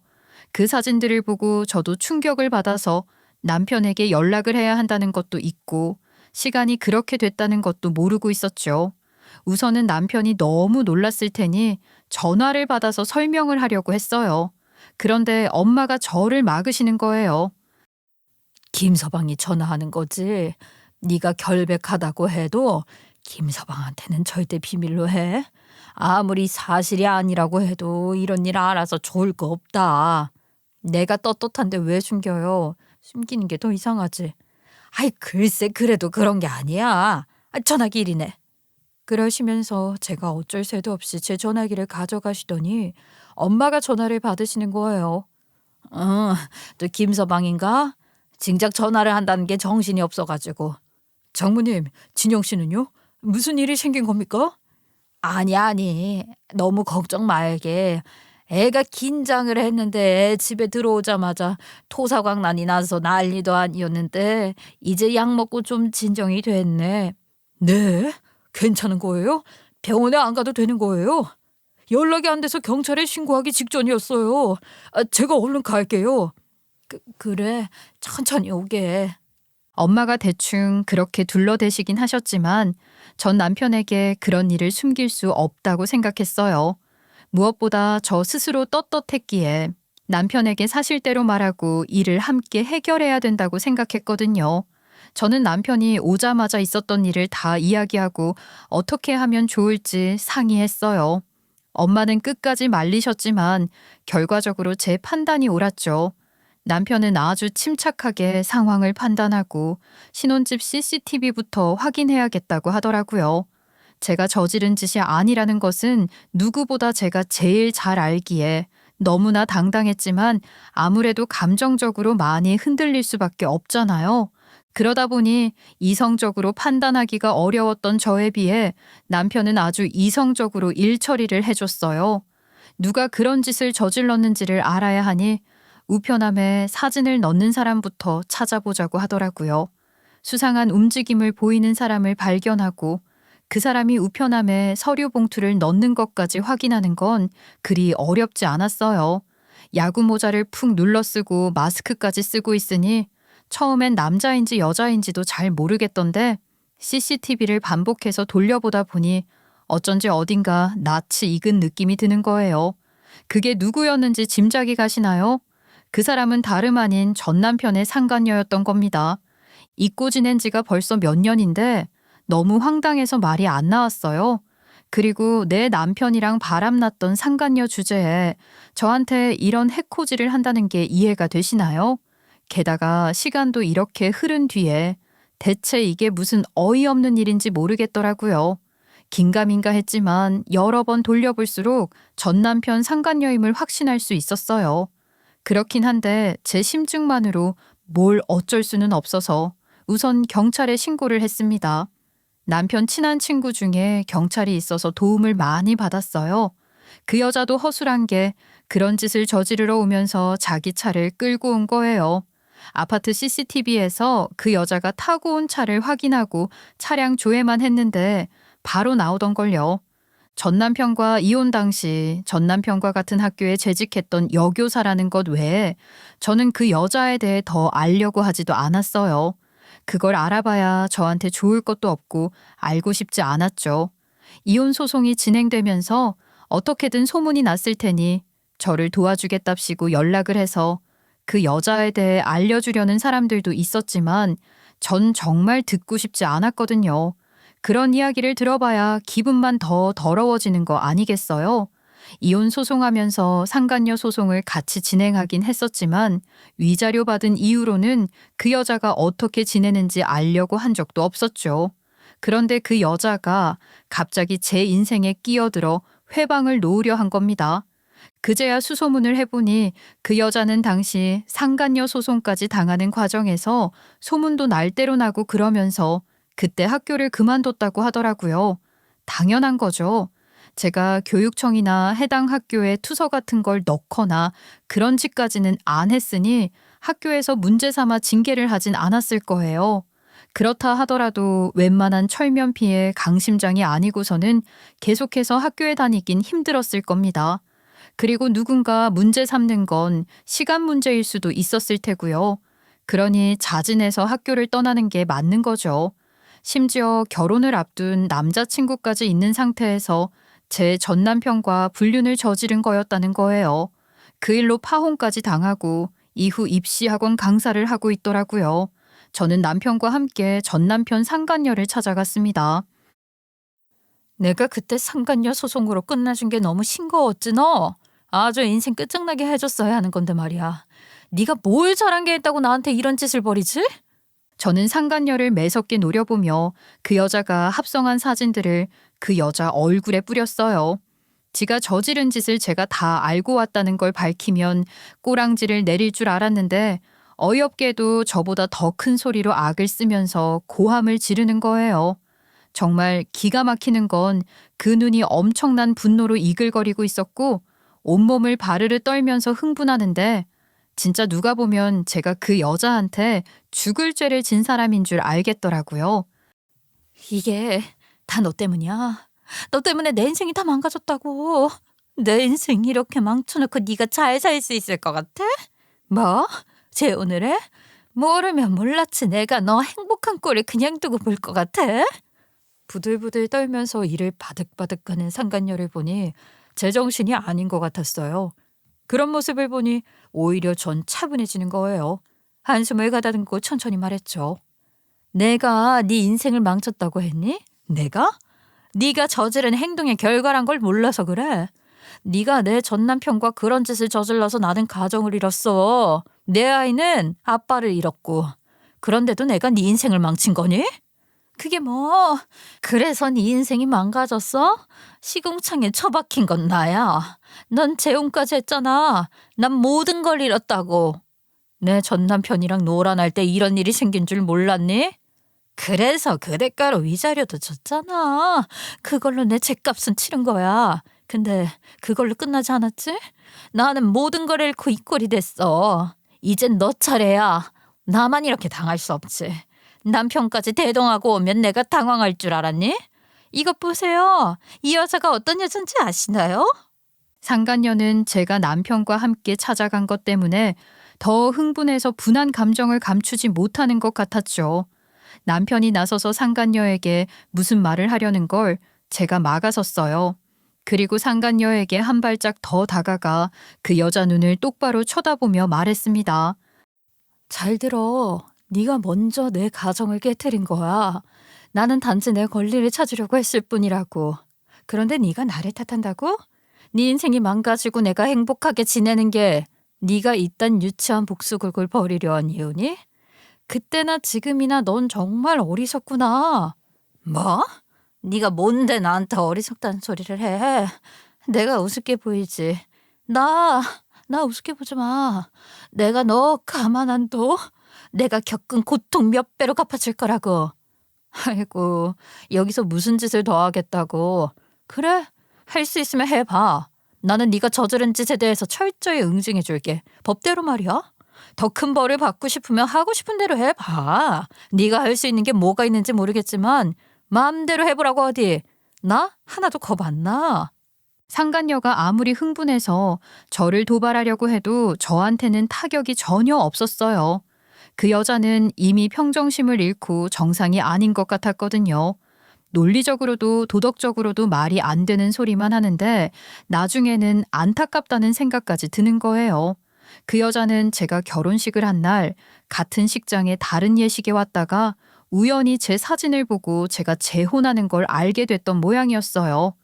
그 사진들을 보고 저도 충격을 받아서 남편에게 연락을 해야 한다는 것도 있고 시간이 그렇게 됐다는 것도 모르고 있었죠. 우선은 남편이 너무 놀랐을 테니 전화를 받아서 설명을 하려고 했어요. 그런데 엄마가 저를 막으시는 거예요. 김서방이 전화하는 거지. 네가 결백하다고 해도 김서방한테는 절대 비밀로 해. 아무리 사실이 아니라고 해도 이런 일 알아서 좋을 거 없다. 내가 떳떳한데 왜 숨겨요? 숨기는 게 더 이상하지. 글쎄 그래도 그런 게 아니야. 전화기이네. 그러시면서 제가 어쩔 새도 없이 제 전화기를 가져가시더니 엄마가 전화를 받으시는 거예요. 또 김서방인가? 진작 전화를 한다는 게 정신이 없어가지고. 장모님, 진영 씨는요? 무슨 일이 생긴 겁니까? 아니. 너무 걱정 말게. 애가 긴장을 했는데 집에 들어오자마자 토사광난이 나서 난리도 아니었는데 이제 약 먹고 좀 진정이 됐네. 네? 괜찮은 거예요? 병원에 안 가도 되는 거예요? 연락이 안 돼서 경찰에 신고하기 직전이었어요. 제가 얼른 갈게요. 그래, 천천히 오게. 엄마가 대충 그렇게 둘러대시긴 하셨지만 전 남편에게 그런 일을 숨길 수 없다고 생각했어요. 무엇보다 저 스스로 떳떳했기에 남편에게 사실대로 말하고 일을 함께 해결해야 된다고 생각했거든요. 저는 남편이 오자마자 있었던 일을 다 이야기하고 어떻게 하면 좋을지 상의했어요. 엄마는 끝까지 말리셨지만 결과적으로 제 판단이 옳았죠. 남편은 아주 침착하게 상황을 판단하고 신혼집 CCTV부터 확인해야겠다고 하더라고요. 제가 저지른 짓이 아니라는 것은 누구보다 제가 제일 잘 알기에 너무나 당당했지만 아무래도 감정적으로 많이 흔들릴 수밖에 없잖아요. 그러다 보니 이성적으로 판단하기가 어려웠던 저에 비해 남편은 아주 이성적으로 일 처리를 해줬어요. 누가 그런 짓을 저질렀는지를 알아야 하니 우편함에 사진을 넣는 사람부터 찾아보자고 하더라고요. 수상한 움직임을 보이는 사람을 발견하고 그 사람이 우편함에 서류 봉투를 넣는 것까지 확인하는 건 그리 어렵지 않았어요. 야구 모자를 푹 눌러쓰고 마스크까지 쓰고 있으니 처음엔 남자인지 여자인지도 잘 모르겠던데 CCTV를 반복해서 돌려보다 보니 어쩐지 어딘가 낯이 익은 느낌이 드는 거예요. 그게 누구였는지 짐작이 가시나요? 그 사람은 다름 아닌 전 남편의 상간녀였던 겁니다. 잊고 지낸 지가 벌써 몇 년인데 너무 황당해서 말이 안 나왔어요. 그리고 내 남편이랑 바람났던 상간녀 주제에 저한테 이런 해코지를 한다는 게 이해가 되시나요? 게다가 시간도 이렇게 흐른 뒤에 대체 이게 무슨 어이없는 일인지 모르겠더라고요. 긴가민가 했지만 여러 번 돌려볼수록 전 남편 상간녀임을 확신할 수 있었어요. 그렇긴 한데 제 심증만으로 뭘 어쩔 수는 없어서 우선 경찰에 신고를 했습니다. 남편 친한 친구 중에 경찰이 있어서 도움을 많이 받았어요. 그 여자도 허술한 게 그런 짓을 저지르러 오면서 자기 차를 끌고 온 거예요. 아파트 CCTV에서 그 여자가 타고 온 차를 확인하고 차량 조회만 했는데 바로 나오던걸요. 전 남편과 이혼 당시 전 남편과 같은 학교에 재직했던 여교사라는 것 외에 저는 그 여자에 대해 더 알려고 하지도 않았어요. 그걸 알아봐야 저한테 좋을 것도 없고 알고 싶지 않았죠. 이혼 소송이 진행되면서 어떻게든 소문이 났을 테니 저를 도와주겠답시고 연락을 해서 그 여자에 대해 알려주려는 사람들도 있었지만 전 정말 듣고 싶지 않았거든요. 그런 이야기를 들어봐야 기분만 더 더러워지는 거 아니겠어요? 이혼 소송하면서 상간녀 소송을 같이 진행하긴 했었지만 위자료 받은 이후로는 그 여자가 어떻게 지내는지 알려고 한 적도 없었죠. 그런데 그 여자가 갑자기 제 인생에 끼어들어 회방을 놓으려 한 겁니다. 그제야 수소문을 해보니 그 여자는 당시 상간녀 소송까지 당하는 과정에서 소문도 날대로 나고 그러면서 그때 학교를 그만뒀다고 하더라고요. 당연한 거죠. 제가 교육청이나 해당 학교에 투서 같은 걸 넣거나 그런 짓까지는 안 했으니 학교에서 문제 삼아 징계를 하진 않았을 거예요. 그렇다 하더라도 웬만한 철면 피해 강심장이 아니고서는 계속해서 학교에 다니긴 힘들었을 겁니다. 그리고 누군가 문제 삼는 건 시간 문제일 수도 있었을 테고요. 그러니 자진해서 학교를 떠나는 게 맞는 거죠. 심지어 결혼을 앞둔 남자친구까지 있는 상태에서 제 전 남편과 불륜을 저지른 거였다는 거예요. 그 일로 파혼까지 당하고 이후 입시학원 강사를 하고 있더라고요. 저는 남편과 함께 전 남편 상간녀를 찾아갔습니다. 내가 그때 상간녀 소송으로 끝나준 게 너무 싱거웠지 너? 아주 인생 끝장나게 해줬어야 하는 건데 말이야. 네가 뭘 잘한 게 있다고 나한테 이런 짓을 벌이지? 저는 상간녀를 매섭게 노려보며 그 여자가 합성한 사진들을 그 여자 얼굴에 뿌렸어요. 지가 저지른 짓을 제가 다 알고 왔다는 걸 밝히면 꼬랑지를 내릴 줄 알았는데 어이없게도 저보다 더 큰 소리로 악을 쓰면서 고함을 지르는 거예요. 정말 기가 막히는 건 그 눈이 엄청난 분노로 이글거리고 있었고 온몸을 바르르 떨면서 흥분하는데 진짜 누가 보면 제가 그 여자한테 죽을 죄를 진 사람인 줄 알겠더라고요. 이게 다 너 때문이야. 너 때문에 내 인생이 다 망가졌다고. 내 인생 이렇게 망쳐놓고 네가 잘 살 수 있을 것 같아? 뭐? 재혼을 해? 모르면 몰랐지 내가 너 행복한 꼴을 그냥 두고 볼 것 같아? 부들부들 떨면서 이를 바득바득 하는 상간녀를 보니 제정신이 아닌 것 같았어요. 그런 모습을 보니 오히려 전 차분해지는 거예요. 한숨을 가다듬고 천천히 말했죠. 내가 네 인생을 망쳤다고 했니? 내가? 네가 저지른 행동의 결과란 걸 몰라서 그래. 네가 내 전 남편과 그런 짓을 저질러서 나는 가정을 잃었어. 내 아이는 아빠를 잃었고. 그런데도 내가 네 인생을 망친 거니? 그게 뭐 그래서 네 인생이 망가졌어? 시궁창에 처박힌 건 나야. 넌 재혼까지 했잖아. 난 모든 걸 잃었다고. 내 전 남편이랑 노란할 때 이런 일이 생긴 줄 몰랐니? 그래서 그 대가로 위자료도 줬잖아. 그걸로 내 죗값은 치른 거야. 근데 그걸로 끝나지 않았지? 나는 모든 걸 잃고 이 꼴이 됐어. 이젠 너 차례야. 나만 이렇게 당할 수 없지. 남편까지 대동하고 오면 내가 당황할 줄 알았니? 이것 보세요. 이 여자가 어떤 여잔지 아시나요? 상간녀는 제가 남편과 함께 찾아간 것 때문에 더 흥분해서 분한 감정을 감추지 못하는 것 같았죠. 남편이 나서서 상간녀에게 무슨 말을 하려는 걸 제가 막아섰어요. 그리고 상간녀에게 한 발짝 더 다가가 그 여자 눈을 똑바로 쳐다보며 말했습니다. 잘 들어. 네가 먼저 내 가정을 깨트린 거야. 나는 단지 내 권리를 찾으려고 했을 뿐이라고. 그런데 네가 나를 탓한다고? 네 인생이 망가지고 내가 행복하게 지내는 게 네가 이딴 유치한 복수극을 벌이려 한 이유니? 그때나 지금이나 넌 정말 어리석구나. 뭐? 네가 뭔데 나한테 어리석다는 소리를 해? 내가 우습게 보이지. 나, 나 우습게 보지 마. 내가 너 가만 안 둬? 내가 겪은 고통 몇 배로 갚아줄 거라고. 아이고, 여기서 무슨 짓을 더 하겠다고. 그래, 할 수 있으면 해봐. 나는 네가 저지른 짓에 대해서 철저히 응징해 줄게. 법대로 말이야. 더 큰 벌을 받고 싶으면 하고 싶은 대로 해봐. 네가 할 수 있는 게 뭐가 있는지 모르겠지만 마음대로 해보라고 어디. 나 하나도 겁 안 나. 상간녀가 아무리 흥분해서 저를 도발하려고 해도 저한테는 타격이 전혀 없었어요. 그 여자는 이미 평정심을 잃고 정상이 아닌 것 같았거든요. 논리적으로도 도덕적으로도 말이 안 되는 소리만 하는데 나중에는 안타깝다는 생각까지 드는 거예요. 그 여자는 제가 결혼식을 한 날 같은 식장에 다른 예식에 왔다가 우연히 제 사진을 보고 제가 재혼하는 걸 알게 됐던 모양이었어요.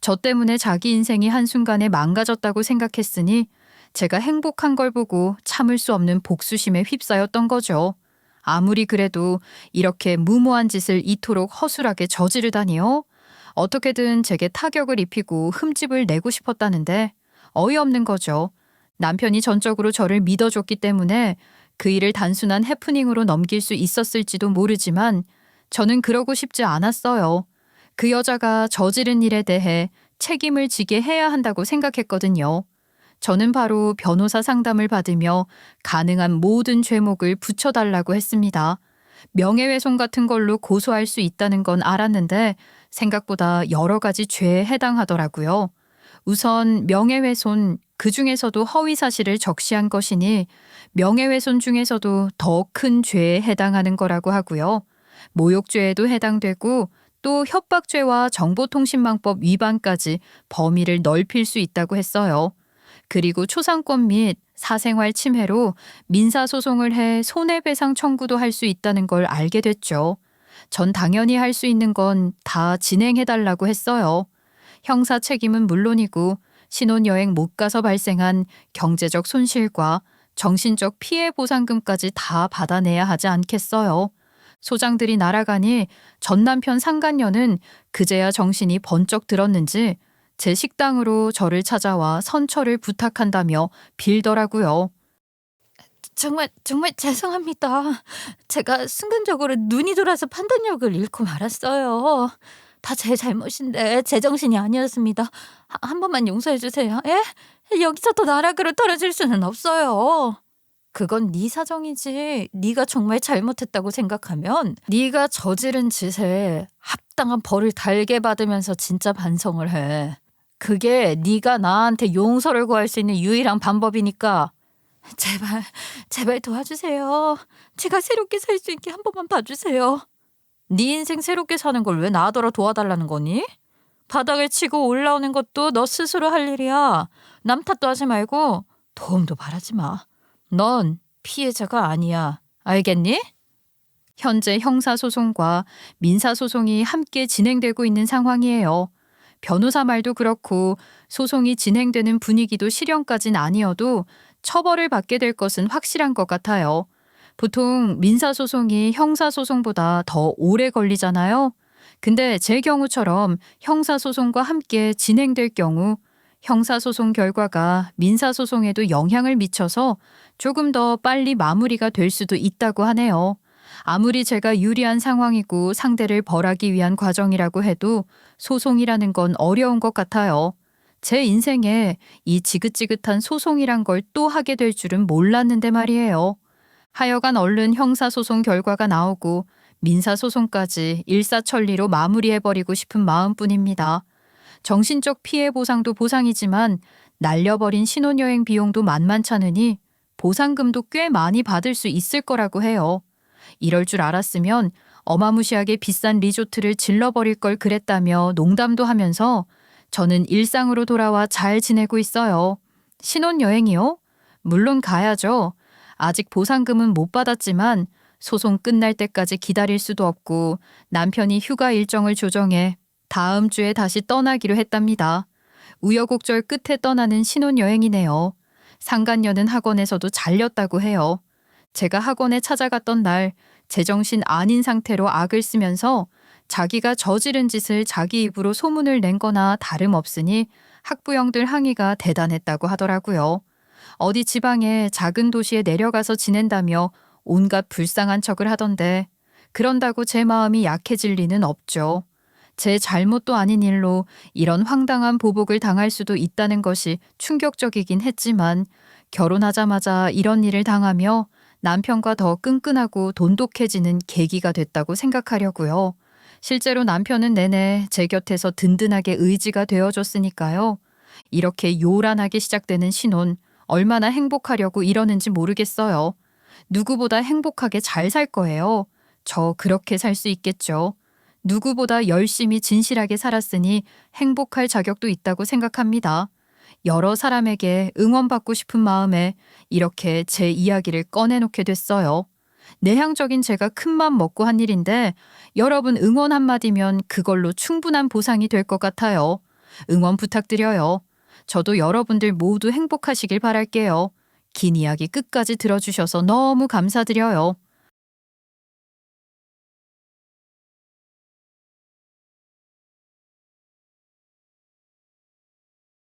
저 때문에 자기 인생이 한순간에 망가졌다고 생각했으니 제가 행복한 걸 보고 참을 수 없는 복수심에 휩싸였던 거죠. 아무리 그래도 이렇게 무모한 짓을 이토록 허술하게 저지르다니요? 어떻게든 제게 타격을 입히고 흠집을 내고 싶었다는데 어이없는 거죠. 남편이 전적으로 저를 믿어줬기 때문에 그 일을 단순한 해프닝으로 넘길 수 있었을지도 모르지만 저는 그러고 싶지 않았어요. 그 여자가 저지른 일에 대해 책임을 지게 해야 한다고 생각했거든요. 저는 바로 변호사 상담을 받으며 가능한 모든 죄목을 붙여달라고 했습니다. 명예훼손 같은 걸로 고소할 수 있다는 건 알았는데 생각보다 여러 가지 죄에 해당하더라고요. 우선 명예훼손, 그 중에서도 허위 사실을 적시한 것이니 명예훼손 중에서도 더 큰 죄에 해당하는 거라고 하고요. 모욕죄에도 해당되고 또 협박죄와 정보통신망법 위반까지 범위를 넓힐 수 있다고 했어요. 그리고 초상권 및 사생활 침해로 민사소송을 해 손해배상 청구도 할 수 있다는 걸 알게 됐죠. 전 당연히 할 수 있는 건 다 진행해달라고 했어요. 형사 책임은 물론이고 신혼여행 못 가서 발생한 경제적 손실과 정신적 피해 보상금까지 다 받아내야 하지 않겠어요. 소장들이 날아가니 전 남편 상간녀는 그제야 정신이 번쩍 들었는지 제 식당으로 저를 찾아와 선처를 부탁한다며 빌더라고요. 정말 죄송합니다. 제가 순간적으로 눈이 돌아서 판단력을 잃고 말았어요. 다 제 잘못인데 제정신이 아니었습니다. 한 번만 용서해 주세요. 예? 여기서 더 나락으로 떨어질 수는 없어요. 그건 네 사정이지. 네가 정말 잘못했다고 생각하면 네가 저지른 짓에 합당한 벌을 달게 받으면서 진짜 반성을 해. 그게 네가 나한테 용서를 구할 수 있는 유일한 방법이니까 제발 도와주세요. 제가 새롭게 살 수 있게 한 번만 봐주세요. 네 인생 새롭게 사는 걸 왜 나더러 도와달라는 거니? 바닥을 치고 올라오는 것도 너 스스로 할 일이야. 남 탓도 하지 말고 도움도 바라지 마. 넌 피해자가 아니야. 알겠니? 현재 형사소송과 민사소송이 함께 진행되고 있는 상황이에요. 변호사 말도 그렇고 소송이 진행되는 분위기도 실형까진 아니어도 처벌을 받게 될 것은 확실한 것 같아요. 보통 민사소송이 형사소송보다 더 오래 걸리잖아요. 근데 제 경우처럼 형사소송과 함께 진행될 경우 형사소송 결과가 민사소송에도 영향을 미쳐서 조금 더 빨리 마무리가 될 수도 있다고 하네요. 아무리 제가 유리한 상황이고 상대를 벌하기 위한 과정이라고 해도 소송이라는 건 어려운 것 같아요. 제 인생에 이 지긋지긋한 소송이란 걸 또 하게 될 줄은 몰랐는데 말이에요. 하여간 얼른 형사소송 결과가 나오고 민사소송까지 일사천리로 마무리해버리고 싶은 마음뿐입니다. 정신적 피해 보상도 보상이지만 날려버린 신혼여행 비용도 만만찮으니 보상금도 꽤 많이 받을 수 있을 거라고 해요. 이럴 줄 알았으면 어마무시하게 비싼 리조트를 질러버릴 걸 그랬다며 농담도 하면서 저는 일상으로 돌아와 잘 지내고 있어요. 신혼여행이요? 물론 가야죠. 아직 보상금은 못 받았지만 소송 끝날 때까지 기다릴 수도 없고 남편이 휴가 일정을 조정해 다음 주에 다시 떠나기로 했답니다. 우여곡절 끝에 떠나는 신혼여행이네요. 상간녀는 학원에서도 잘렸다고 해요. 제가 학원에 찾아갔던 날 제정신 아닌 상태로 악을 쓰면서 자기가 저지른 짓을 자기 입으로 소문을 낸 거나 다름없으니 학부형들 항의가 대단했다고 하더라고요. 어디 지방의 작은 도시에 내려가서 지낸다며 온갖 불쌍한 척을 하던데 그런다고 제 마음이 약해질 리는 없죠. 제 잘못도 아닌 일로 이런 황당한 보복을 당할 수도 있다는 것이 충격적이긴 했지만 결혼하자마자 이런 일을 당하며 남편과 더 끈끈하고 돈독해지는 계기가 됐다고 생각하려고요. 실제로 남편은 내내 제 곁에서 든든하게 의지가 되어줬으니까요. 이렇게 요란하게 시작되는 신혼, 얼마나 행복하려고 이러는지 모르겠어요. 누구보다 행복하게 잘 살 거예요. 저 그렇게 살 수 있겠죠. 누구보다 열심히 진실하게 살았으니 행복할 자격도 있다고 생각합니다. 여러 사람에게 응원받고 싶은 마음에 이렇게 제 이야기를 꺼내놓게 됐어요. 내향적인 제가 큰맘 먹고 한 일인데 여러분 응원 한마디면 그걸로 충분한 보상이 될 것 같아요. 응원 부탁드려요. 저도 여러분들 모두 행복하시길 바랄게요. 긴 이야기 끝까지 들어주셔서 너무 감사드려요.